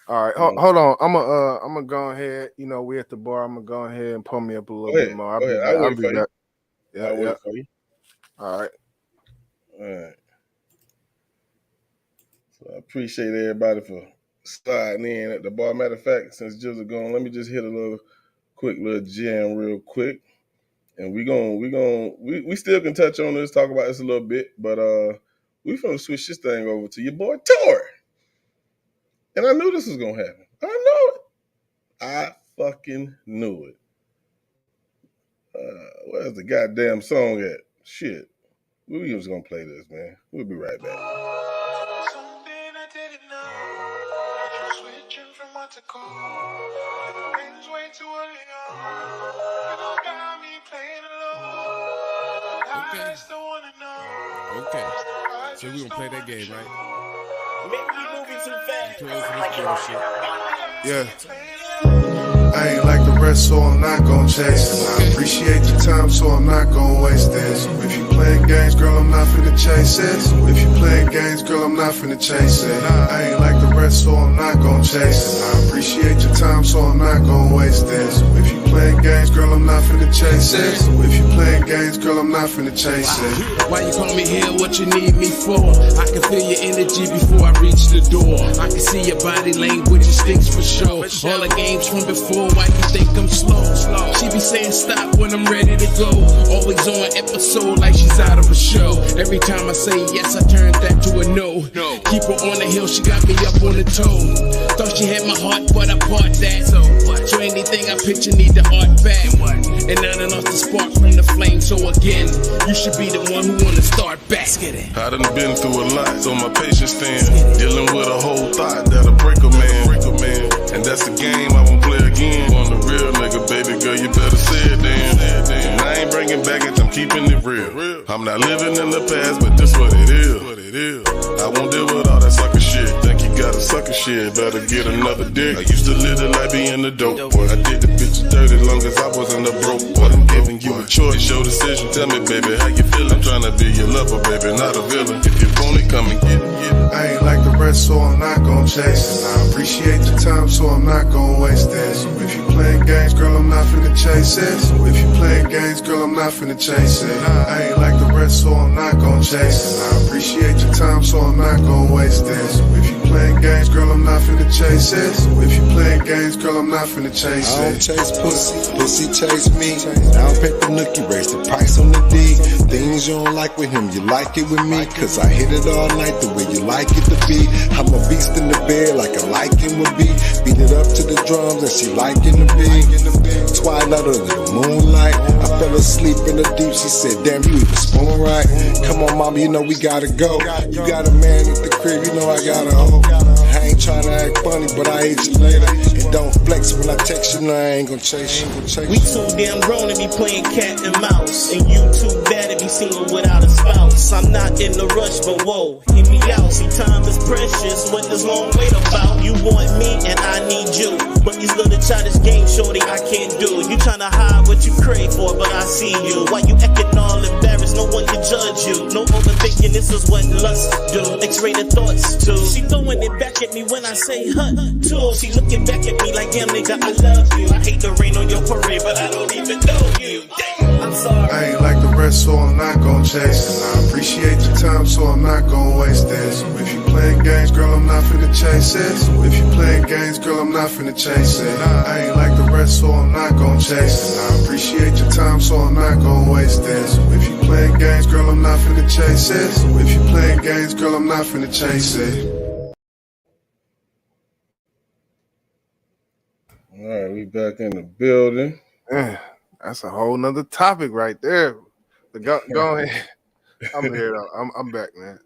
All right, hold on. I'm gonna go ahead. You know, we at the bar. I'm gonna go ahead and pull me up a little bit more. I'll be back. Yeah, I'll wait for you. All right. So I appreciate everybody for sliding in at the bar. Matter of fact, since Jill's gone, let me just hit a quick little jam real quick. And we still can touch on this, talk about this a little bit, but we finna switch this thing over to your boy Tory. And I knew this was gonna happen. I know it. I fucking knew it. Where's the goddamn song at? Shit. We just gonna play this, man. We'll be right back. Something I didn't know. Switching from what to call. Things way too early on. You got me playing alone. I still wanna know. Okay. So we gonna play that game, right? Maybe we moving too fast. Too old for this bullshit. Yeah. I ain't like the rest, so I'm not gon' chase it. I appreciate your time, so I'm not gon' waste it. So if you playing games, girl, I'm not finna chase it. So if you playing games, girl, I'm not finna chase it. I ain't like the rest, so I'm not gon' chase it. I appreciate your time, so I'm not gon' waste it. So if you playing games, girl, I'm not finna chase it. So if you playing games, girl, I'm not finna chase it. Why you call me here? What you need me for? I can feel your energy before I reach the door. I can see your body language, it stinks for sure. All the games from before, why you think I'm slow? She be saying stop when I'm ready to go. Always on episode like she's out of a show. Every time I say yes, I turn that to a no. Keep her on the hill, she got me up on the toe. Thought she had my heart, but I part that. So anything I picture need the art back. And I done lost the spark from the flame. So again, you should be the one who wanna start back. I done been through a lot, so my patience stand. Dealing with a whole thought that'll break a man. And that's the game I won't play again. On the real nigga, baby girl, you better say it then. And I ain't bringing baggage, I'm keeping it real. I'm not living in the past, but this what it is. I won't deal with all that sucker shit. Think you got a sucker shit, better get another dick. I used to live the life being a dope boy. I did the bitches dirty long as I wasn't a broke boy. I'm giving you a choice, your decision. Tell me, baby, how you feeling? I'm trying to be your lover, baby, not a villain. If you want it, come and get it. I ain't like the rest, so I'm not gon' chase it. I appreciate your time, so I'm not gon' waste it. So if you playing games, girl, I'm not finna chase it. So if you playing games, girl, I'm not finna chase it. I ain't like the rest, so I'm not gon' chase it. I appreciate your time, so I'm not gon' waste it. So if you playing games, girl, I'm not finna chase it. So if you playing games, girl, I'm not finna chase it. I don't chase pussy, pussy chase me. I don't pay the nookie, raise the price on the D. Things you don't like with him, you like it with me. Cause I hit it all night the way you like it to be. I'm a beast in the bed like a liking would be. Beat it up to the drums and she liking the beat. Twilight under the moonlight, I fell asleep in the deep. She said, damn, you eat the spoon right. Come on, mama, you know we gotta go. You got a man at the crib, you know I got a hoe. I ain't ain't tryna act funny, but I hate you later. And don't flex when I text you, no, I ain't gon' chase you. We too damn grown to be playing cat and mouse, and you too bad to be single without a spouse. I'm not in a rush, but whoa, hear me out. See, time is precious. What this long wait about? You want me and I need you, but these little childish games, shorty, I can't do. You tryna hide what you crave for, but I see you. Why you acting all embarrassed? No one can judge you. No overthinking, this is what lust do. X-rated thoughts too. She throwing it back at me when I say hut too. She looking back at me like, damn nigga, I love you. I hate the rain on your parade, but I don't even know you. Damn, I'm sorry. I ain't like the rest, so I'm not gon' chase it. I appreciate your time, so I'm not gon' waste it. So if you playing games, girl, I'm not finna chase it. So if you playing games, girl, I'm not finna chase it. I ain't like the rest, so I'm not gon' chase it. I appreciate your time, so I'm not gon' waste it. So if you playing games, girl, I'm not finna chase it. So if you playing games, girl, I'm not finna chase it. All right, we back in the building. Man, that's a whole nother topic right there. But go ahead. I'm here though. I'm back, man.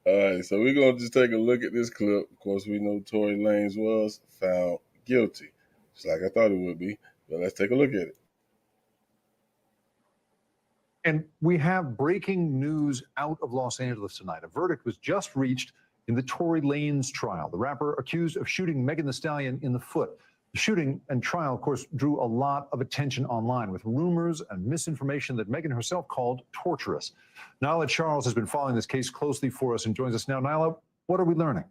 All right, so we're gonna just take a look at this clip. Of course, we know Tory Lanez was found guilty, just like I thought it would be. But let's take a look at it. And we have breaking news out of Los Angeles tonight. A verdict was just reached in the Tory Lanez trial. The rapper accused of shooting Megan Thee Stallion in the foot. The shooting and trial, of course, drew a lot of attention online with rumors and misinformation that Megan herself called torturous. Nyla Charles has been following this case closely for us and joins us now. Nyla, what are we learning?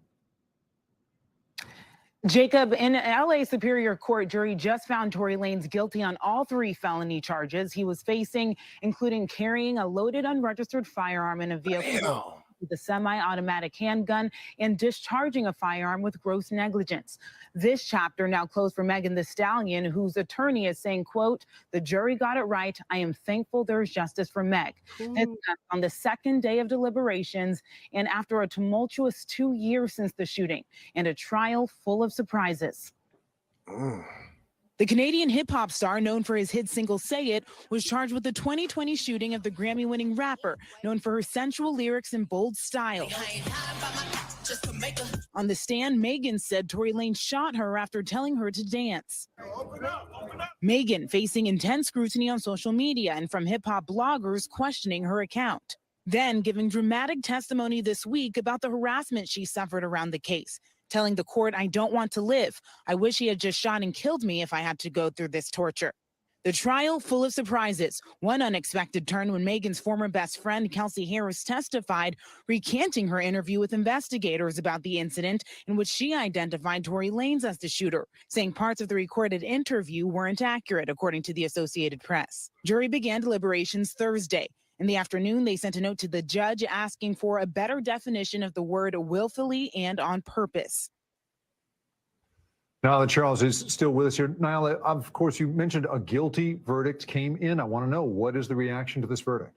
Jacob, in LA Superior Court, jury just found Tory Lanez guilty on all 3 felony charges he was facing, including carrying a loaded unregistered firearm in a vehicle with a semi-automatic handgun and discharging a firearm with gross negligence. This chapter now closed for Megan Thee Stallion, whose attorney is saying, quote, "The jury got it right. I am thankful there's justice for Meg." This on the second day of deliberations and after a tumultuous 2 years since the shooting and a trial full of surprises. The Canadian hip-hop star, known for his hit single Say It, was charged with the 2020 shooting of the Grammy-winning rapper, known for her sensual lyrics and bold style. On the stand, Megan said Tory Lanez shot her after telling her to dance. Megan facing intense scrutiny on social media and from hip-hop bloggers questioning her account. Then giving dramatic testimony this week about the harassment she suffered around the case, telling the court, "I don't want to live. I wish he had just shot and killed me if I had to go through this torture." The trial full of surprises. One unexpected turn when Megan's former best friend, Kelsey Harris, testified, recanting her interview with investigators about the incident in which she identified Tory Lanez as the shooter, saying parts of the recorded interview weren't accurate, according to the Associated Press. Jury began deliberations Thursday. In the afternoon, they sent a note to the judge asking for a better definition of the word willfully and on purpose. Nyla Charles is still with us here. Nyla, of course, you mentioned a guilty verdict came in. I want to know, what is the reaction to this verdict?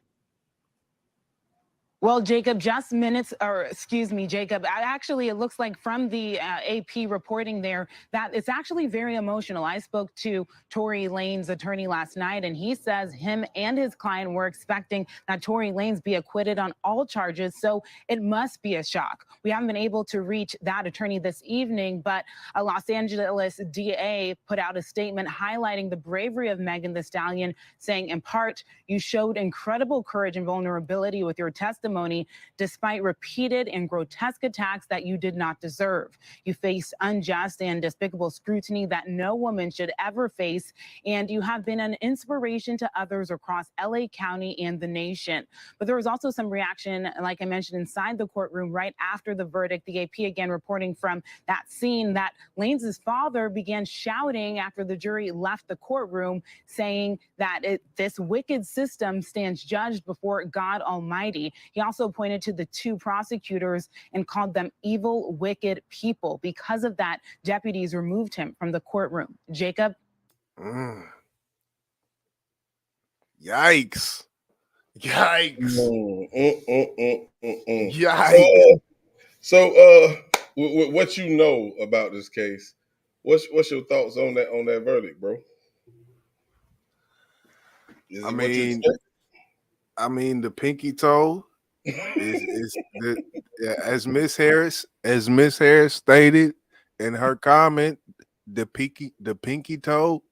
Well, Jacob, Jacob, actually, it looks like from the AP reporting there that it's actually very emotional. I spoke to Tory Lanez's attorney last night, and he says him and his client were expecting that Tory Lanez be acquitted on all charges, so it must be a shock. We haven't been able to reach that attorney this evening, but a Los Angeles DA put out a statement highlighting the bravery of Megan Thee Stallion, saying, in part, "You showed incredible courage and vulnerability with your testimony despite repeated and grotesque attacks that you did not deserve. You faced unjust and despicable scrutiny that no woman should ever face, and you have been an inspiration to others across LA County and the nation." But there was also some reaction, like I mentioned, inside the courtroom right after the verdict. The AP again reporting from that scene that Lanez's father began shouting after the jury left the courtroom, saying that this wicked system stands judged before God Almighty. He also pointed to the 2 prosecutors and called them evil, wicked people. Because of that, deputies removed him from the courtroom. Jacob? Yikes. Yikes. Yikes. So, what you know about this case, what's your thoughts on that verdict, bro? I mean, the pinky toe Is the as Miss Harris stated in her comment, the pinky toe,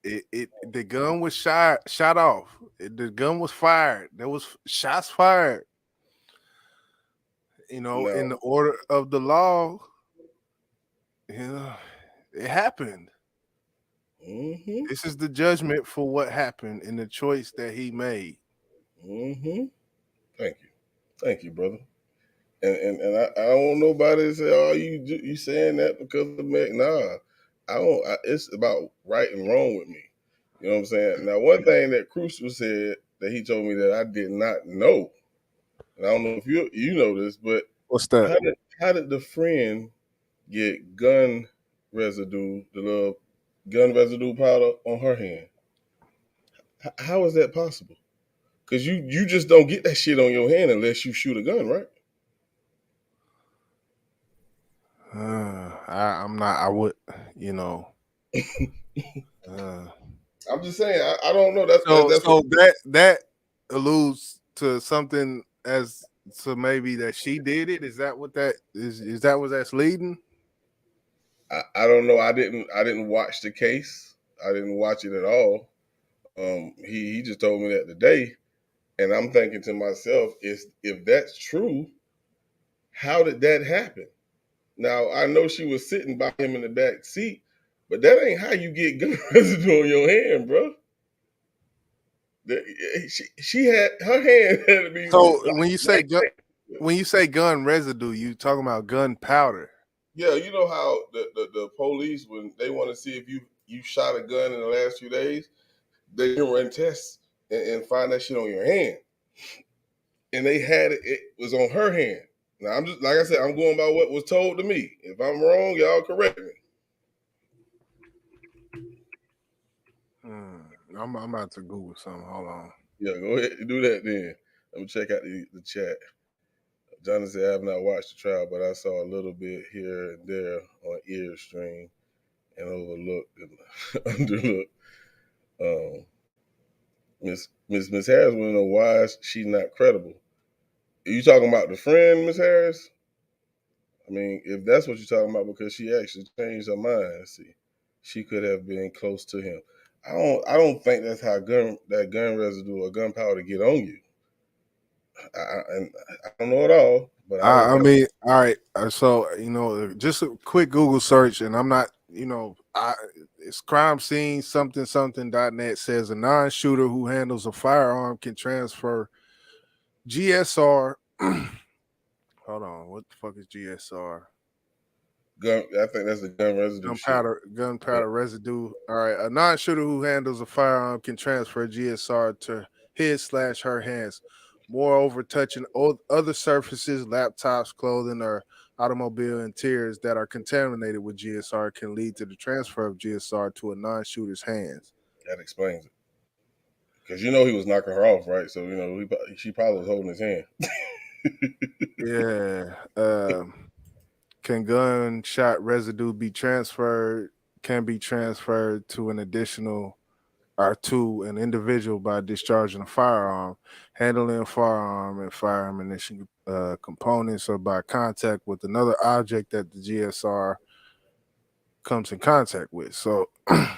the gun was shot off. The gun was fired. There was shots fired. You know, No. in the order of the law, you know, it happened. Mm-hmm. This is the judgment for what happened and the choice that he made. Mm-hmm. Thank you, brother. And I don't want nobody to say, "Oh, you saying that because of Meg?" Nah, I don't. It's about right and wrong with me. You know what I'm saying? Now, one thing that Crucial said that he told me that I did not know, and I don't know if you know this, but What's that? how did the friend get gun residue, the little gun residue powder on her hand? How is that possible? Because you just don't get that shit on your hand unless you shoot a gun, right? I'm not. I would, you know. I'm just saying. I don't know. That's So that alludes to something as so maybe that she did it. Is that what that is? Is that what that's leading? I don't know. I didn't watch the case. I didn't watch it at all. He just told me that today, and I'm thinking to myself, if that's true, how did that happen? Now I know she was sitting by him in the back seat, but that ain't how you get gun residue on your hand, bro. She had her hand had to be So like when you say gun residue, you talking about gunpowder? yeah, you know how the police when they want to see if you shot a gun in the last few days, they can run tests and find that shit on your hand. And they had it was on her hand. Now I'm just like I said, I'm going by what was told to me. If I'm wrong, y'all correct me. I'm about to Google something. Hold on. Yeah, go ahead and do that then. Let me check out the chat. Johnny said I have not watched the trial, but I saw a little bit here and there on Earstream and overlooked and underlooked. Miss Harris want to know why she's not credible. Are you talking about the friend, Miss Harris? I mean, if that's what you're talking about, because she actually changed her mind. See, she could have been close to him. I don't think that's how gun residue or gunpowder get on you. I don't know at all, but I don't I think. mean, all right. So you know, just a quick Google search, and I'm not, you know, it's crime scene something.net says a non-shooter who handles a firearm can transfer GSR. Hold on, what the fuck is GSR? I think that's the gun residue shit. Gunpowder residue. All right, a non-shooter who handles a firearm can transfer GSR to his/her hands. Moreover, touching other surfaces, laptops, clothing, or automobile interiors that are contaminated with GSR can lead to the transfer of GSR to a non-shooter's hands. That explains it. Because you know he was knocking her off, right? So you know she probably was holding his hand. Yeah. Can gunshot residue be transferred? Can be transferred to an additional or to an individual by discharging a firearm, handling a firearm and fire ammunition components, or by contact with another object that the GSR comes in contact with. So I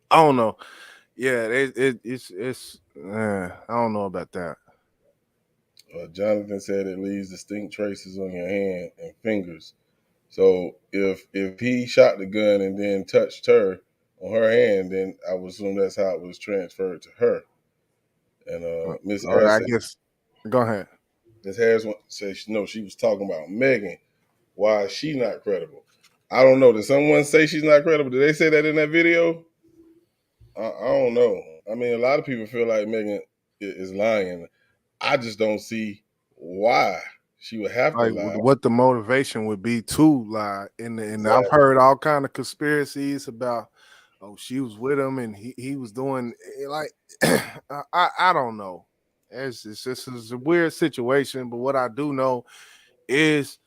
don't know. Yeah, it's I don't know about that. Jonathan said it leaves distinct traces on your hand and fingers. So if he shot the gun and then touched her on her hand, then I would assume that's how it was transferred to her. And Miss Harris I said, guess go ahead. Miss Harris said no, she was talking about Megan. Why is she not credible? I don't know. Did someone say she's not credible? Did they say that in that video? I don't know. I mean, a lot of people feel like Megan is lying. I just don't see why she would have to Like lie. what the motivation would be to lie, and Exactly. I've heard all kind of conspiracies about, oh, she was with him and he was doing like I don't know. It's just a weird situation, but what I do know is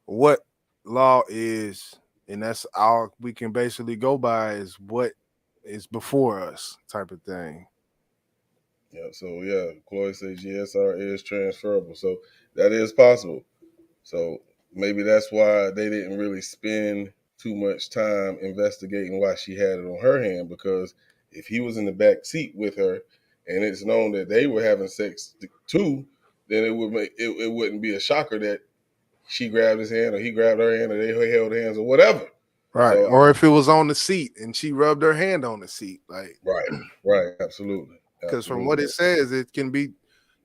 what law is, and that's all we can basically go by is what is before us, type of thing. Yeah, so yeah, Chloe says GSR is transferable, so that is possible. So maybe that's why they didn't really spend too much time investigating why she had it on her hand, because if he was in the back seat with her and it's known that they were having sex too, then it wouldn't be a shocker that she grabbed his hand or he grabbed her hand or they held hands or whatever. Right. So Or if it was on the seat and she rubbed her hand on the seat, like right, absolutely. because from what it says, it can be,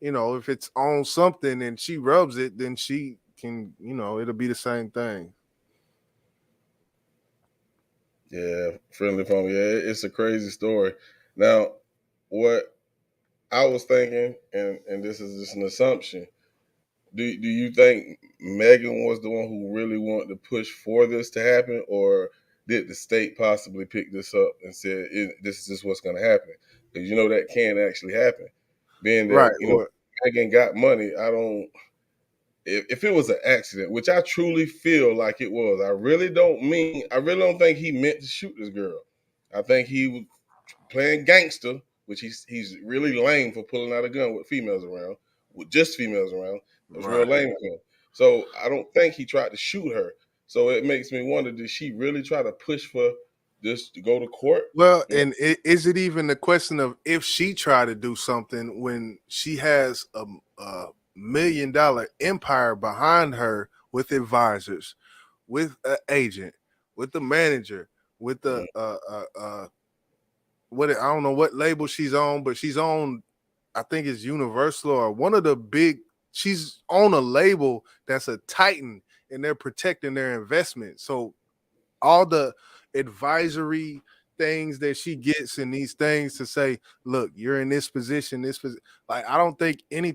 if it's on something and she rubs it, then she can, it'll be the same thing. Yeah, friendly phone. Yeah, it's a crazy story. Now, what I was thinking, and this is just an assumption, do you think Megan was the one who really wanted to push for this to happen, or did the state possibly pick this up and said this is just what's going to happen? Because that can actually happen. Being that Right. Megan got money, I don't. If it was an accident, which I truly feel like it was, I really don't think he meant to shoot this girl. I think he was playing gangster, which he's really lame for pulling out a gun with females around, with just females around. It was real lame of him. So I don't think he tried to shoot her. So it makes me wonder: did she really try to push for this to go to court? Well, and is it even the question of if she tried to do something when she has a $1 million empire behind her with advisors, with an agent, with the manager, with the what I don't know what label she's on, but she's on, I think it's Universal or one of the big. She's on a label that's a titan, and they're protecting their investment. So all the advisory things that she gets in these things to say, look, you're in this position, like I don't think any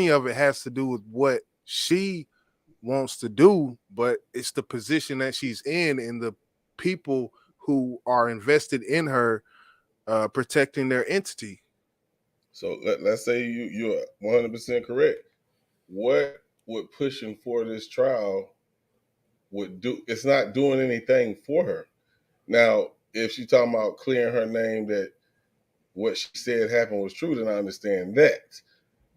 of it has to do with what she wants to do, but it's the position that she's in and the people who are invested in her protecting their entity. So let's say you're 100% correct. What would pushing for this trial would do? It's not doing anything for her. Now, if she's talking about clearing her name that what she said happened was true, then I understand that.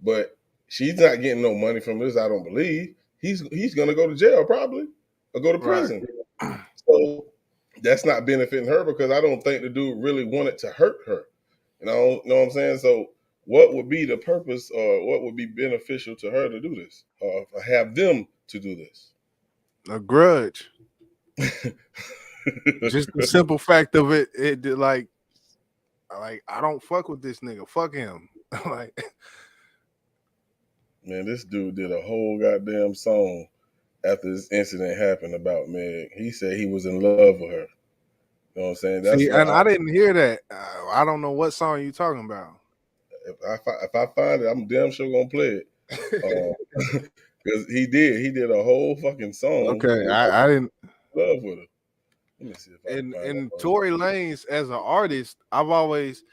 But she's not getting no money from this, I don't believe. He's gonna go to jail probably or go to prison. So that's not benefiting her because I don't think the dude really wanted to hurt her. Know what I'm saying? So what would be the purpose or what would be beneficial to her to do this? Or have them to do this? A grudge. Just the simple fact of it like I don't fuck with this nigga. Fuck him. Like, man, this dude did a whole goddamn song after this incident happened about Meg. He said he was in love with her. You know what I'm saying? That's see, and I didn't hear that. I don't know what song you talking about. If I find it, I'm damn sure gonna play it. Because he did a whole fucking song. Okay, I didn't love with her. Let me see if I and can find and Tory Lanez as an artist, I've always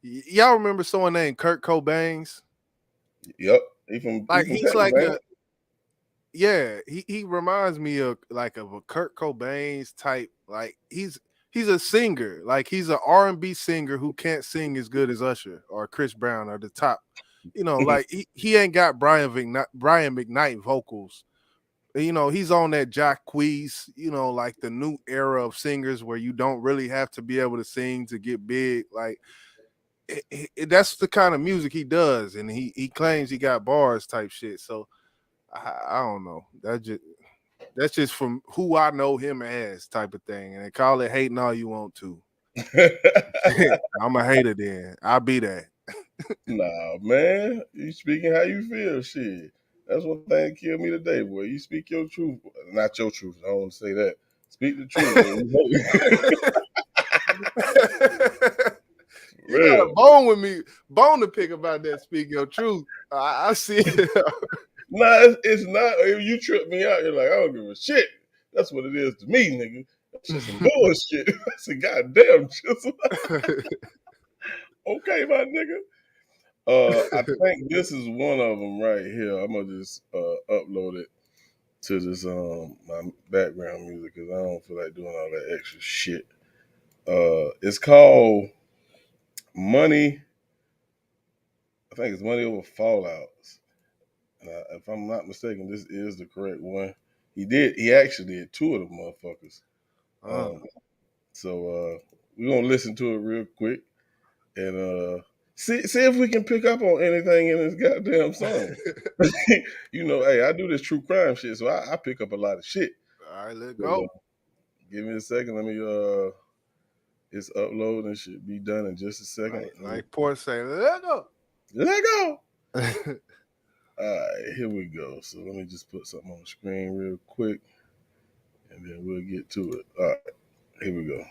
y'all remember someone named Kurt Cobain's? Yep, he's like he reminds me of a Kurt Cobain's type. Like he's a singer, like he's an R&B singer who can't sing as good as Usher or Chris Brown or the top. Like he ain't got Brian McKnight vocals. He's on that Jacquees, like the new era of singers where you don't really have to be able to sing to get big. Like that's the kind of music he does, and he claims he got bars type shit. So I don't know. That's just from who I know him as type of thing, and call it hating all you want to. I'm a hater then. I'll be that. Nah, man. You speaking how you feel, shit. That's one thing that killed me today, boy. You speak your truth. Not your truth. I don't want to say that. Speak the truth. You got a bone to pick about that. Speak your truth. I see it. Nah, it's not. If you trip me out, you're like, I don't give a shit. That's what it is to me, nigga. That's just some bullshit. That's a goddamn chisel. Okay, my nigga. I think this is one of them right here. I'm gonna just upload it to this my background music because I don't feel like doing all that extra shit. It's called Money I think it's Money Over Fallouts. If I'm not mistaken, this is the correct one. He actually did 2 of the motherfuckers. So we're gonna listen to it real quick and see if we can pick up on anything in this goddamn song. You know, hey, I do this true crime shit, so I pick up a lot of shit. All right, let's go. Give me a second. Let me it's upload and should be done in just a second. Like Port say, let go. Let go. All right, here we go. So let me just put something on the screen real quick, and then we'll get to it. All right, here we go.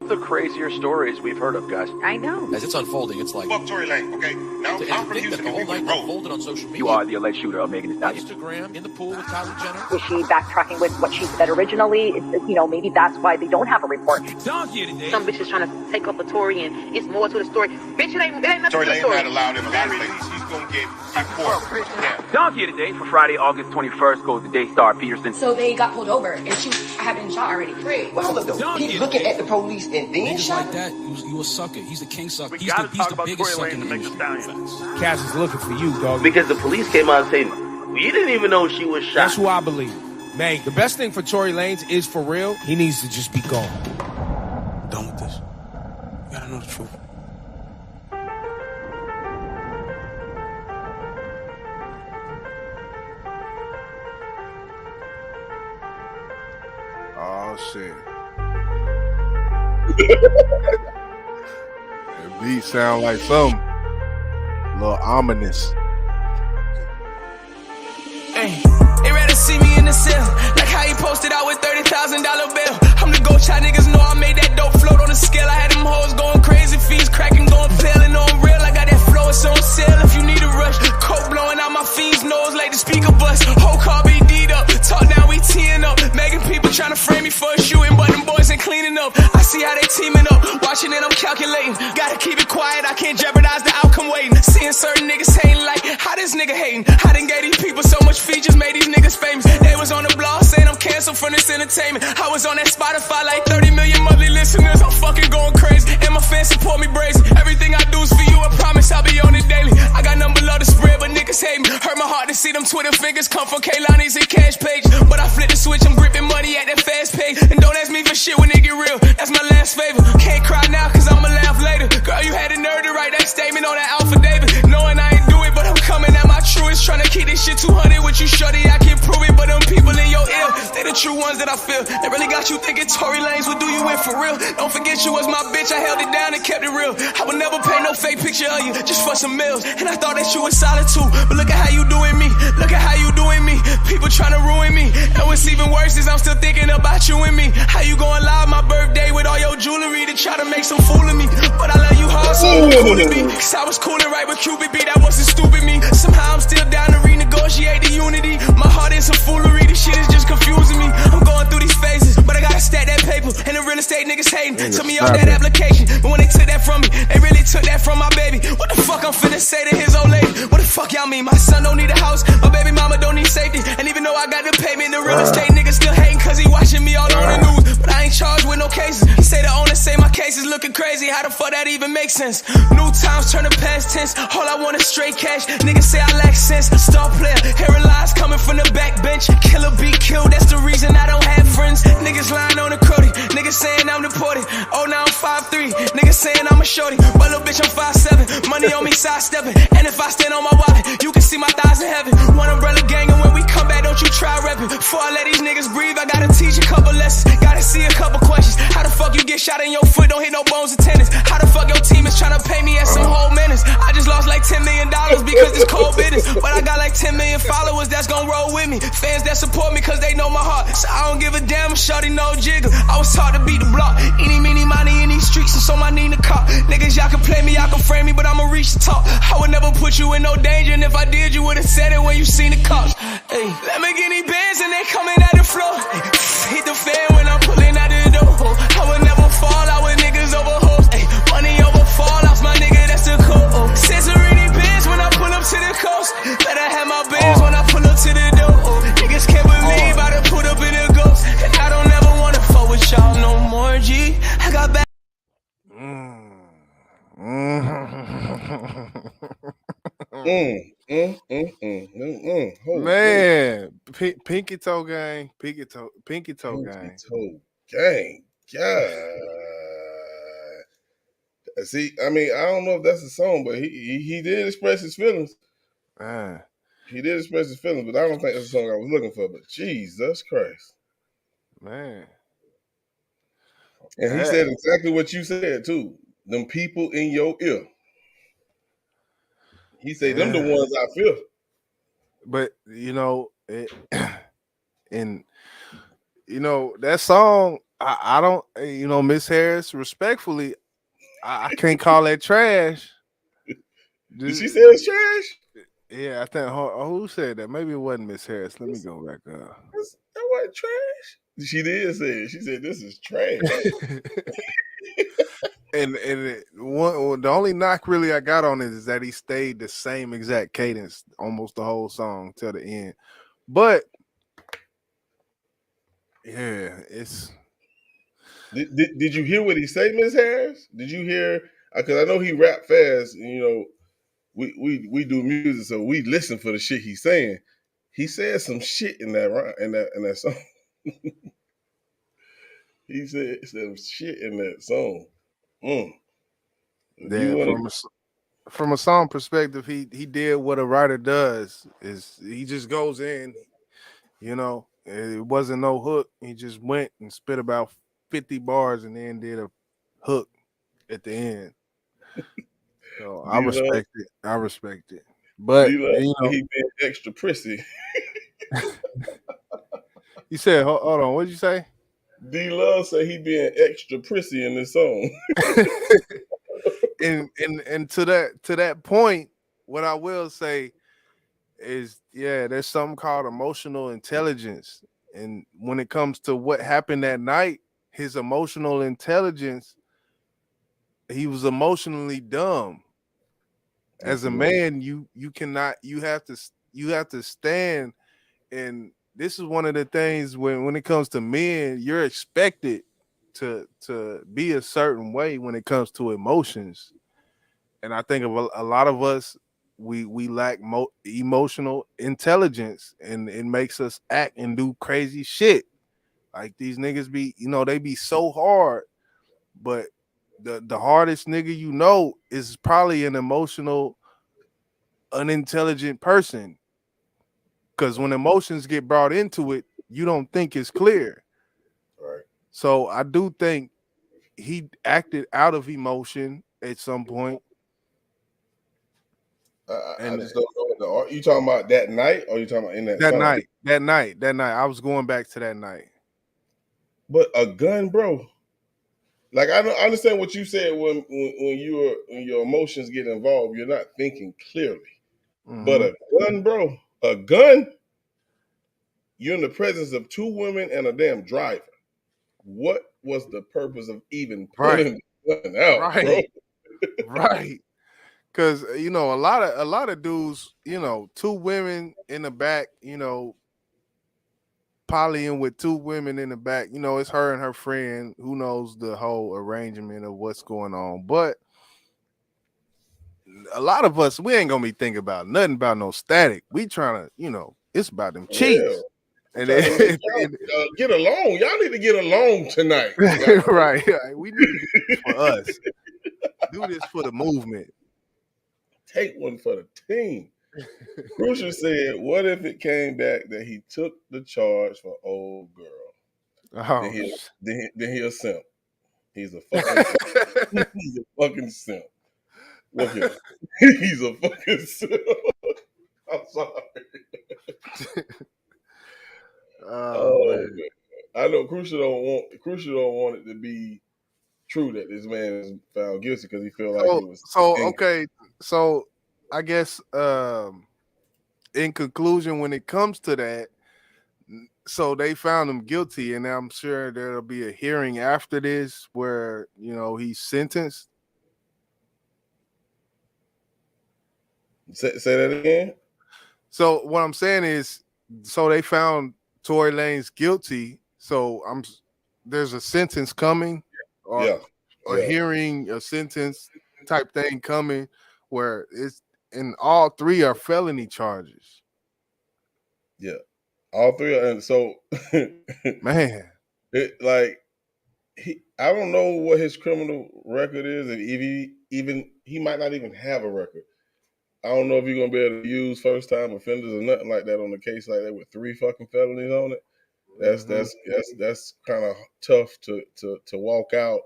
The crazier stories we've heard of, guys. I know. As it's unfolding, it's like... Fuck Tory Lane, okay? Now, I'm from Houston, the whole night unfolded on social media. You are the alleged shooter of Megan Thee Stallion. Instagram, in the pool with Kylie Jenner. Was she backtracking with what she said originally? You know, maybe that's why they don't have a report. Some bitch is trying to take up a Tory and it's more to the story. Bitch, it ain't nothing Tory to the Lane story. not allowed in a lot of places. She's gonna get deported. Yeah. Donkey today for Friday, August 21st goes to Daystar Peterson. So they got pulled over and she had been shot already. Wait, well, hold up though. He's looking at the police and then Niggas shot? like that, you a sucker. He's the king sucker. We He's gotta the talk about biggest Tory sucker Lane in to the make the industry. stallion. Cass is looking for you, dog. Because the police came out and said, we didn't even know she was shot. That's who I believe. Man, the best thing for Tory Lanez is for real, he needs to just be gone. Done with this. You gotta know the truth. Oh shit. That beat sound like something a little ominous. Hey, they rather see me in the cell, like how he posted out with $30,000 bill. I'm the goat shot, niggas know I made that dope float on the scale. I had them hoes going crazy, fees cracking, going pale, and on real. I got that flow, it's on sale if you need a rush. Coke blowing out my fiend's nose like the speaker bust. Whole car BD'd up, talk down, we teeing up. Making people trying to frame me for a shooting, but them boys ain't cleaning up. I see how they teaming up, watching it, I'm calculating. Gotta keep it quiet, I can't jeopardize the outcome waiting. Seeing certain niggas hating like, how this nigga hating? I done gave these people so much features, made these niggas famous. They was on the blog saying I'm canceled from this entertainment. I was on that Spotify like 30 million monthly listeners. I'm fucking going crazy, and my fans support me brazen. Everything I do is for you, I promise I'll be on it daily. I got nothing below the spread, but niggas hate me. Hurt my heart to see them Twitter fingers come from Kaylani's and cash page. But I flip the switch, I'm gripping money at that fast pace. And don't ask me for shit when it get real, that's my last favor. Can't cry now cause I'ma laugh later. Girl, you had the nerve to write that statement on that affidavit, knowing I ain't do it, but I'm coming at my truest. Trying to keep this shit 200 with you, shorty, I can prove it. But them people in your ear, they the true ones that I feel. They really got you thinking Tory Lanez would do you in for real. Don't forget you was my bitch, I held it down and kept it real. I would never paint no fake picture of you just for some meals. And I thought that you was solid too, but look at how you doing me. Look at how you doing me. People trying to ruin me. And what's even worse is I'm still thinking about you and me. How you going live my birthday with all your jewelry to try to make some fool of me. But I love you hard, so you cool to me. Cause I was cooling right with Cupid B, that wasn't stupid me. Somehow I'm still down to renegotiate the unity. My heart is some foolery, this shit is just confusing me. I'm going through these phases, but I gotta stack that paper. And the real estate niggas hating. Took me off that application, but when they took that from me, they really took that from my baby. What the fuck I'm finna say to his old lady? What the fuck y'all mean? My son don't need a house, my baby mama don't need safety. And even though I got the payment, the real estate niggas still hating cause he watching me all on the news. But I ain't charged with no cases. He say the owner say my case is looking crazy. How the fuck that even makes sense? New times turn to past tense. All I want is straight cash. Niggas say I lack sense. Star player, hearing lies coming from the back bench. Killer be killed, that's the reason I don't have friends. Niggas lying on the cruddy. Niggas saying I'm deported. Oh, now I'm 5'3". Niggas saying I'm a shorty. But little bitch, I'm 5'7". Money on me sidestepping. And if I stand on my wallet, you can see my thighs in heaven. One umbrella gang, and when we come back, don't you try repping. Before I let these niggas breathe, I gotta teach a couple lessons. Gotta see a couple questions. How the fuck you get shot in your foot, don't hit no bones of tennis? How the fuck your team is trying to pay me at some whole minutes? I just lost like $10 million because this cold business. But I got like 10 million followers that's gon' roll with me. Fans that support me cause they know my heart. So I don't give a damn, shorty no jiggle. I was taught to beat the block. Eeny, meeny, miny in these streets, and so my Nina cop. Niggas, y'all can play me, y'all can frame me, but I'ma reach the top. I would never put you in no danger, and if I did, you would've said it when you seen the cops. Hey, let me get these bands and they coming out the floor. Hit the fan when I'm pulling out the door. I would never fall out with niggas over hoes. Hey, money over fallouts, my nigga, that's the code. Sensory bands when I pull up to the coast. Better have my bands when I pull up to the door. Niggas can't believe I done put up in the ghost. And I don't ever wanna fuck with y'all no more, G. I got back. Man, pinky toe gang, pinky toe gang. Toe gang. God. See, I mean, I don't know if that's a song, but he did express his feelings. Man. He did express his feelings, but I don't think that's a song I was looking for. But Jesus Christ. Man. And he said exactly what you said too. Them people in your ear. He said them the ones I feel. But and that song, I don't, Miss Harris, respectfully, I can't call that trash. Did she say it's trash? Yeah, I think who said that? Maybe it wasn't Miss Harris. Let me go back up. That wasn't trash. She did say it. She said this is trash. and the only knock really I got on it is that he stayed the same exact cadence almost the whole song till the end. But yeah, it's. Did you hear what he said, Miss Harris? Did you hear? Because I know he rap fast. And, we do music, so we listen for the shit he's saying. He said some shit in that song. He said some shit in that song. From a song perspective, he did what a writer does. Is he just goes in, it wasn't no hook. He just went and spit about 50 bars and then did a hook at the end. So I respect it. But he being extra prissy. You said, hold on, what did you say? D-Love said he being extra prissy in this song. and to that point, what I will say is, there's something called emotional intelligence. And when it comes to what happened that night, his emotional intelligence, he was emotionally dumb. As a man, you have to stand. And this is one of the things when it comes to men, you're expected to be a certain way when it comes to emotions. And I think of a lot of us, we lack emotional intelligence, and it makes us act and do crazy shit. Like these niggas they be so hard, but the hardest nigga is probably an emotional, unintelligent person. Because when emotions get brought into it, you don't think it's clear. Right. So I do think he acted out of emotion at some point. I just don't know. You talking about that night, or you talking about in that song? That night. I was going back to that night. But a gun, bro. Like I don't understand what you said when your emotions get involved, you're not thinking clearly. Mm-hmm. But a gun, bro, a gun. You're in the presence of two women and a damn driver. What was the purpose of even pulling the gun out, bro? Right. Because a lot of dudes, two women in the back, polying with two women in the back, it's her and her friend. Who knows the whole arrangement of what's going on? But a lot of us, we ain't gonna be thinking about nothing about no static. We trying to, it's about them cheeks. And then, get along. Y'all need to get along tonight. Right. We need to do this for us. Do this for the movement. Take one for the team. Crucial said, what if it came back that he took the charge for old girl? Oh. Then he'll simp. He's a fucking simp. He's a fucking simp. Look here. He's a fucking simp. I'm sorry. Man. I know Crucial don't want it to be true that this man is found guilty because he feel like he was okay. So I guess in conclusion, when it comes to that, so they found him guilty, and I'm sure there'll be a hearing after this where he's sentenced. Say that again. So what I'm saying is, so they found Tory Lanez guilty. So there's a sentence coming, or a hearing, a sentence type thing coming, where and all 3 are felony charges. Yeah, all 3 are, and so Man, it like I don't know what his criminal record is, and if he might not even have a record. I don't know if you're gonna be able to use first time offenders or nothing like that on a case like that with 3 fucking felonies on it. That's kind of tough to walk out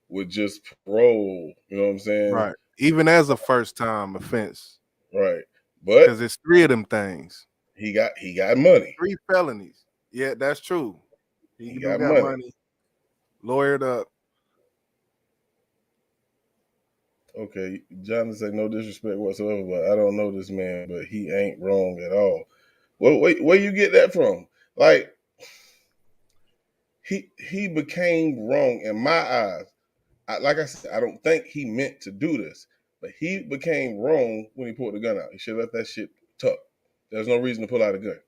with just parole. You know what I'm saying? right. Even as a first time offense, Right. because But it's 3 of them things. he got money. 3 felonies. Yeah, that's true. He He do got got money. money. Lawyered up. Okay, Jonathan said no disrespect whatsoever, but I don't know this man, but he ain't wrong at all. Well, wait, where you get that from? Like he became wrong in my eyes. Like I said, I don't think he meant to do this, but he became wrong when he pulled the gun out. He should have left that shit tucked. There's no reason to pull out a gun.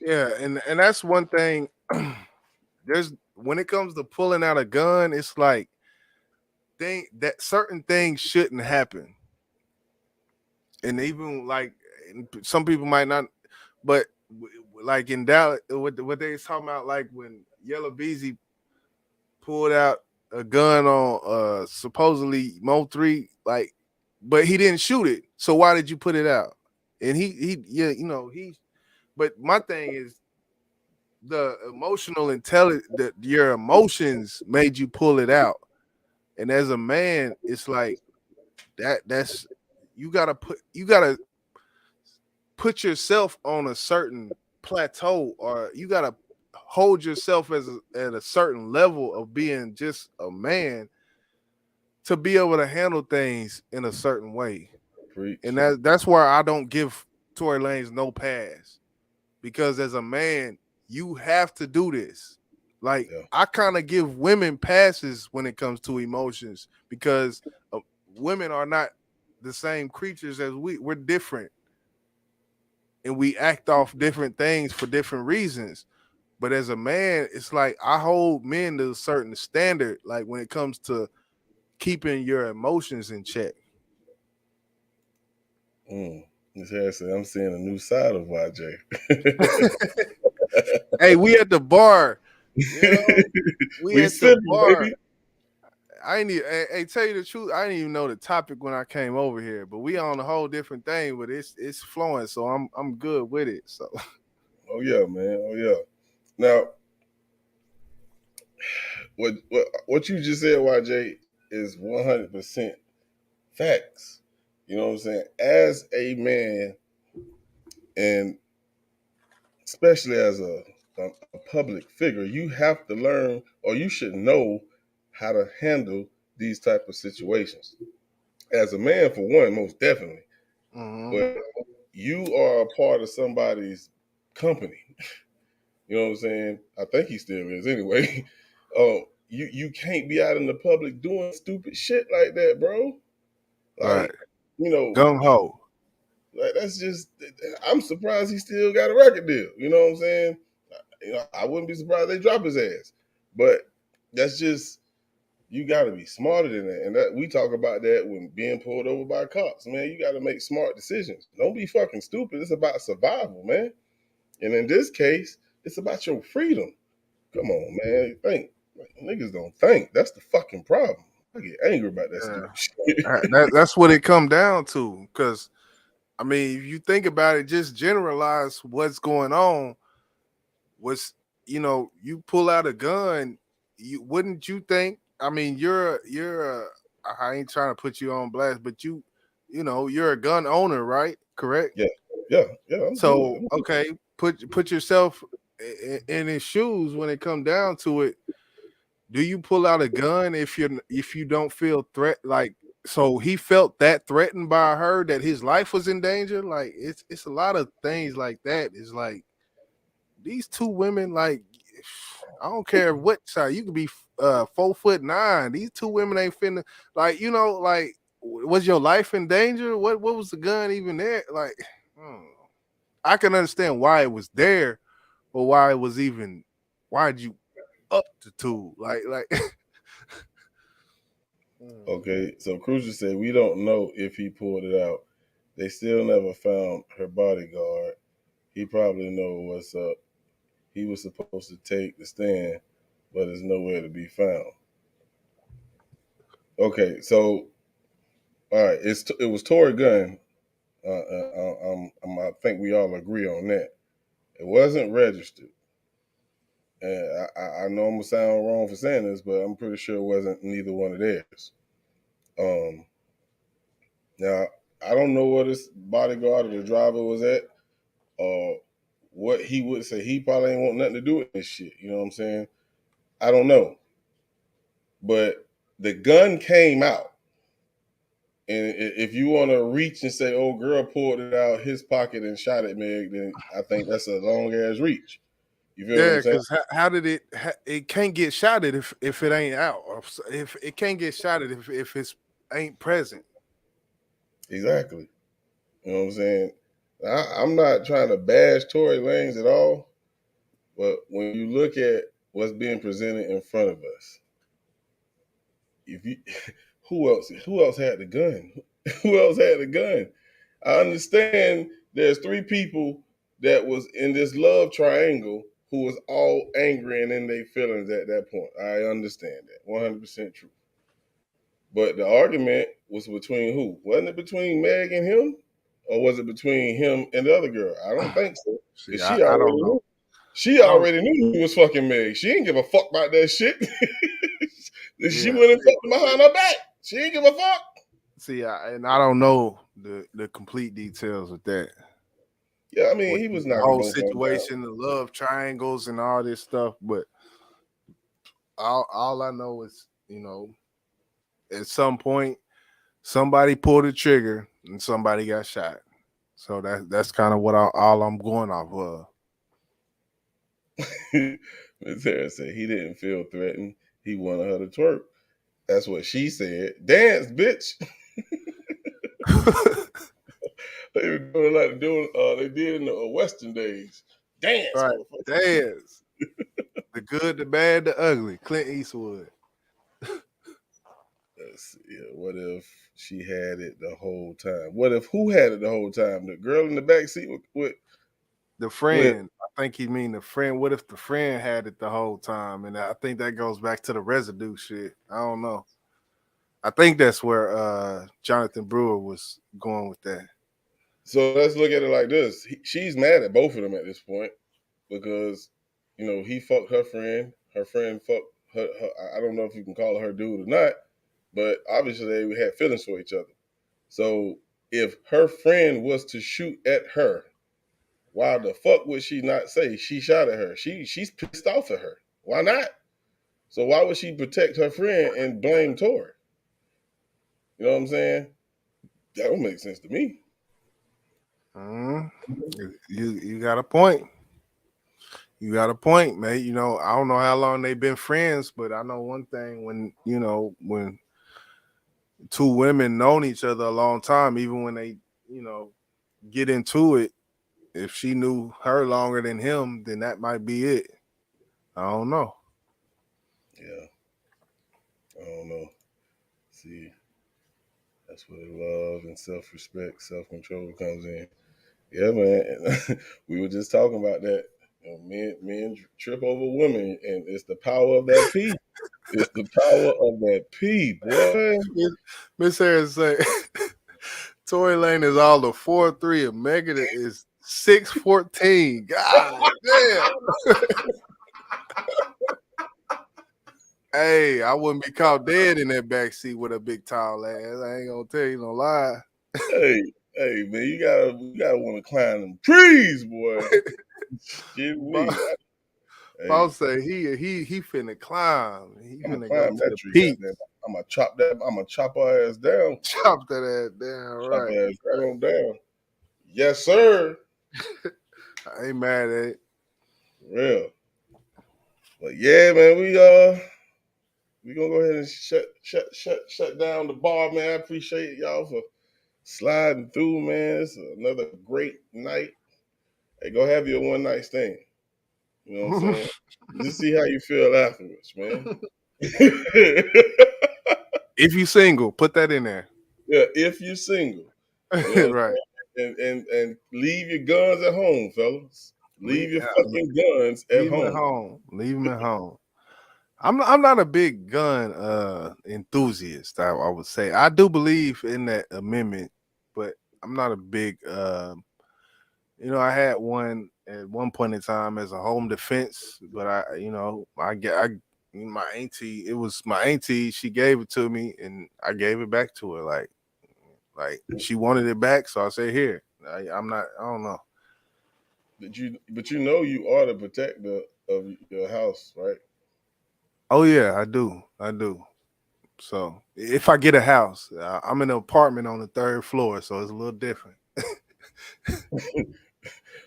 Yeah, and that's one thing. There's when it comes to pulling out a gun, it's like that certain things shouldn't happen. And even like some people might not, but like in Dallas, what they was talking about, like when Yellow Beezy pulled out a gun on supposedly Mo3, like, but he didn't shoot it. So why did you put it out? And but my thing is the emotional intelligence that your emotions made you pull it out. And as a man, it's like that's you gotta put yourself on a certain plateau, or you gotta hold yourself at a certain level of being just a man to be able to handle things in a certain way. Preach. And that's where I don't give Tory Lanez no pass, because as a man, you have to do this. Like I kind of give women passes when it comes to emotions, because women are not the same creatures as we're different, and we act off different things for different reasons. But as a man, it's like I hold men to a certain standard, like when it comes to keeping your emotions in check. I'm seeing a new side of YJ. Hey, we at the bar. You know, we at the bar. Baby. I ain't even, hey, tell you the truth, I didn't even know the topic when I came over here, but we on a whole different thing, but it's flowing, so I'm good with it. So oh yeah, man. Oh yeah. Now what you just said, YJ, is 100% facts. You know what I'm saying? As a man, and especially as a public figure, you have to learn, or you should know how to handle these type of situations. As a man, for one, most definitely. But you are a part of somebody's company. You know what I'm saying? I think he still is anyway. You can't be out in the public doing stupid shit like that, bro. Like, right, you know, gung ho. like that's just. I'm surprised he still got a record deal. You know what I'm saying? You know, I wouldn't be surprised they drop his ass. But that's just, you got to be smarter than that. And that we talk about that when being pulled over by cops, man. You got to make smart decisions. Don't be fucking stupid. It's about survival, man. And in this case, it's about your freedom. Come on, man. Think. Like, niggas don't think. That's the fucking problem. I get angry about that stupid shit. That's what it come down to. Because I mean, if you think about it, just generalize what's going on. You pull out a gun, wouldn't you think? I mean, I ain't trying to put you on blast, but you're a gun owner, right? Correct? Yeah. So okay, put yourself in his shoes when it come down to it. Do you pull out a gun if you don't feel threat? Like, so he felt that threatened by her, that his life was in danger. Like, it's a lot of things like that. It's like these 2 women, like, I don't care what side, you could be 4'9". These 2 women ain't finna, like, like, was your life in danger? What was the gun even there? Like, I can understand why it was there, but why'd you up the tool? Like Okay, so Crucial said we don't know if he pulled it out. They still never found her bodyguard. He probably know what's up. He was supposed to take the stand, but is nowhere to be found. Okay, so all right, it was Tory Gunn. I think we all agree on that. It wasn't registered. And I know I'm gonna sound wrong for saying this, but I'm pretty sure it wasn't neither one of theirs. Now I don't know where this bodyguard or the driver was at, or what he would say. He probably ain't want nothing to do with this shit. You know what I'm saying? I don't know, but the gun came out, and if you want to reach and say, "Oh, girl pulled it out his pocket and shot at Meg," then I think that's a long ass reach. You feel what Yeah, I'm saying? because how did it? It can't get shotted if it ain't out. Or if it can't get shotted if it's ain't present. Exactly. You know what I'm saying? I'm not trying to bash Tory Lanez at all, but when you look at what's being presented in front of us, if you who else had the gun? Who else had the gun? I understand there's three people that was in this love triangle who was all angry and in their feelings at that point. I understand that. 100% true. But the argument was between who? Wasn't it between Meg and him? Or was it between him and the other girl? I don't think so. See, Because she I already don't know. knew. She already knew he was fucking Meg. She didn't give a fuck about that shit. She Yeah. went and fucked him behind her back. She didn't give a fuck. See, I don't know the complete details of that. Yeah, I mean, With he was the knocking whole both of them down. situation, the love triangles, and all this stuff. But all I know is, at some point, somebody pulled the trigger and somebody got shot. So that's kind of what all I'm going off of. Miss Harris said he didn't feel threatened. He wanted her to twerk. That's what she said. Dance, bitch. They were doing like they did in the Western days. Dance, Right. motherfucker. Dance. The good, the bad, the ugly. Clint Eastwood. Let's see. What if she had it the whole time? What if who had it the whole time? The girl in the back seat with the friend. I think he mean the friend. What if the friend had it the whole time? And I think that goes back to the residue shit. I don't know. I think that's where Jonathan Brewer was going with that. So let's look at it like this. She's mad at both of them at this point because, he fucked her friend. Her friend fucked her. I don't know if you can call her dude or not, but obviously they had feelings for each other. So if her friend was to shoot at her, why the fuck would she not say she shot at her? She's pissed off at her. Why not? So why would she protect her friend and blame Tory? You know what I'm saying? That don't make sense to me. You got a point. You got a point, mate. I don't know how long they've been friends, but I know one thing: when two women known each other a long time, even when they, get into it, if she knew her longer than him, then that might be it. I don't know. Yeah. I don't know. See, that's where love and self-respect, self-control comes in. Yeah, man. We were just talking about that. Men trip over women, and it's the power of that P. It's the power of that P, boy. Miss Harris say Tory Lane is all the 4'3", and Megan is 6'14". God damn. Hey, I wouldn't be caught dead in that backseat with a big tall ass. I ain't gonna tell you no lie. Hey, man, you gotta want to climb them trees, boy. Shit, Boss say he finna climb. He finna go to the tree. peak. I'm gonna chop her ass down. Chop that ass down, Chop right? her ass right on down. Yes, sir. I ain't mad at it. Real. But yeah, man, we gonna go ahead and shut down the bar, man. I appreciate y'all for sliding through, man. It's another great night. Hey, go have your one night stand. You know what I'm saying? Just see how you feel afterwards, man. If you single, put that in there. Yeah, if you're single. You know Right. and leave your guns at home, fellas. Leave your fucking guns at home. Leave them at home. I'm not a big gun enthusiast. I would say I do believe in that amendment, but I'm not a big. I had one at one point in time as a home defense, but my auntie. It was my auntie. She gave it to me, and I gave it back to her. Like she wanted it back, so I said, "Here." I'm not. I don't know. But you are the protector of your house, right? Oh yeah, I do. So if I get a house, I'm in an apartment on the 3rd floor, so it's a little different.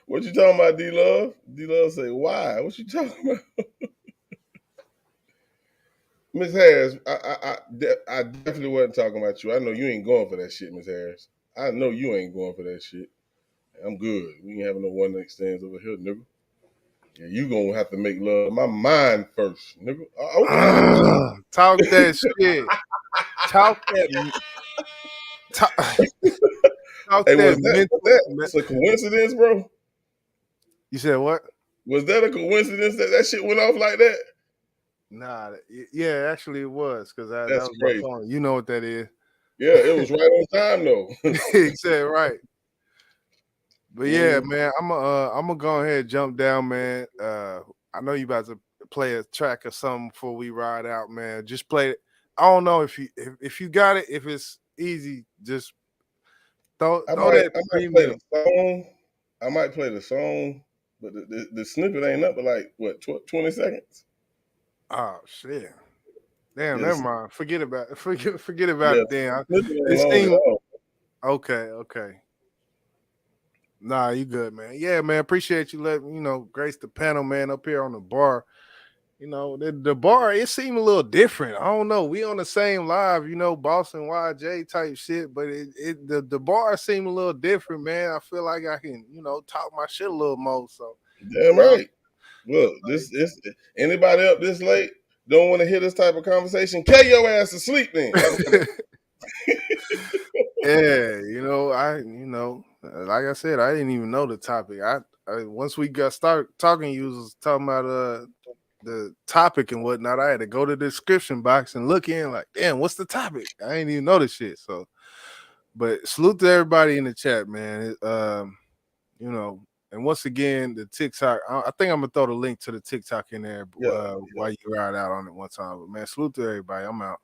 What you talking about, D-Love? D-Love say, why? What you talking about? Miss Harris, I definitely wasn't talking about you. I know you ain't going for that shit, Miss Harris. I know you ain't going for that shit. I'm good. We ain't having no one night stands over here, nigga. Yeah, you gonna have to make love my mind first, nigga. Okay. Talk that shit. Talk that. Hey, was that a coincidence, bro? You said what? Was that a coincidence that shit went off like that? Nah, yeah, actually it was because that was crazy. my phone. You know what that is? Yeah, it was right on time though. He said right. But yeah, man, I'm gonna go ahead and jump down, man. I know you about to play a track or something before we ride out, man. Just play it. I don't know if you got it. If it's easy, just throw that. I might play the song, but the snippet ain't up but like what 20 seconds. Oh shit! Damn, never mind. Forget about it. Forget about it. Then okay. Nah, you good, man. Yeah, man. Appreciate you letting grace the panel, man, up here on the bar. The bar, it seemed a little different. I don't know. We on the same live, Boston YJ type shit, but the bar seemed a little different, man. I feel like I can, talk my shit a little more. So damn right. Look, this anybody up this late don't want to hear this type of conversation, carry your ass to sleep then. Yeah, like I said, I didn't even know the topic. I once we got started talking, you was talking about the topic and whatnot. I had to go to the description box and look in like, damn, what's the topic? I didn't even know this shit. So, but salute to everybody in the chat, man. And once again, the TikTok, I think I'm gonna throw the link to the TikTok in there while you ride out on it one time. But man, salute to everybody. I'm out.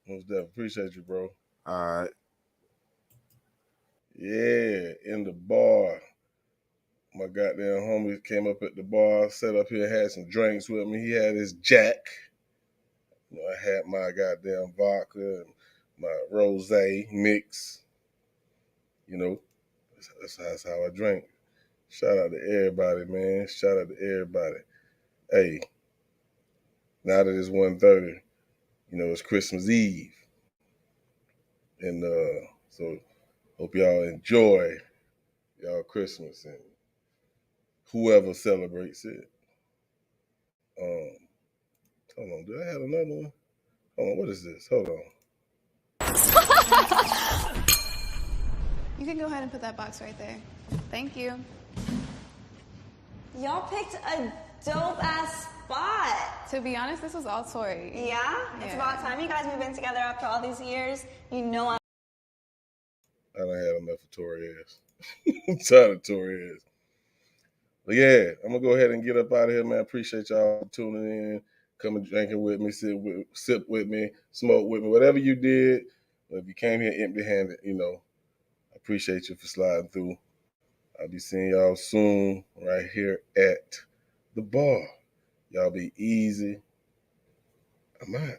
Most definitely appreciate you, bro. All right. Yeah, in the bar. My goddamn homie came up at the bar, sat up here, had some drinks with me. He had his Jack. I had my goddamn vodka and my rosé mix. That's how I drink. Shout out to everybody, man. Shout out to everybody. Hey, now that it's 1:30, it's Christmas Eve. And so hope y'all enjoy y'all Christmas and whoever celebrates it. Hold on, did I have another one? Hold on, what is this? Hold on. You can go ahead and put that box right there. Thank you. Y'all picked a dope-ass spot. To be honest, this was all Tori. Yeah? It's about time you guys move in together after all these years. I done had enough of Tori ass. I'm tired of Tori ass. But yeah, I'm going to go ahead and get up out of here, man. Appreciate y'all tuning in, coming drinking with me, sip with me, smoke with me, whatever you did. If you came here empty-handed, I appreciate you for sliding through. I'll be seeing y'all soon right here at the bar. Y'all be easy. I'm out.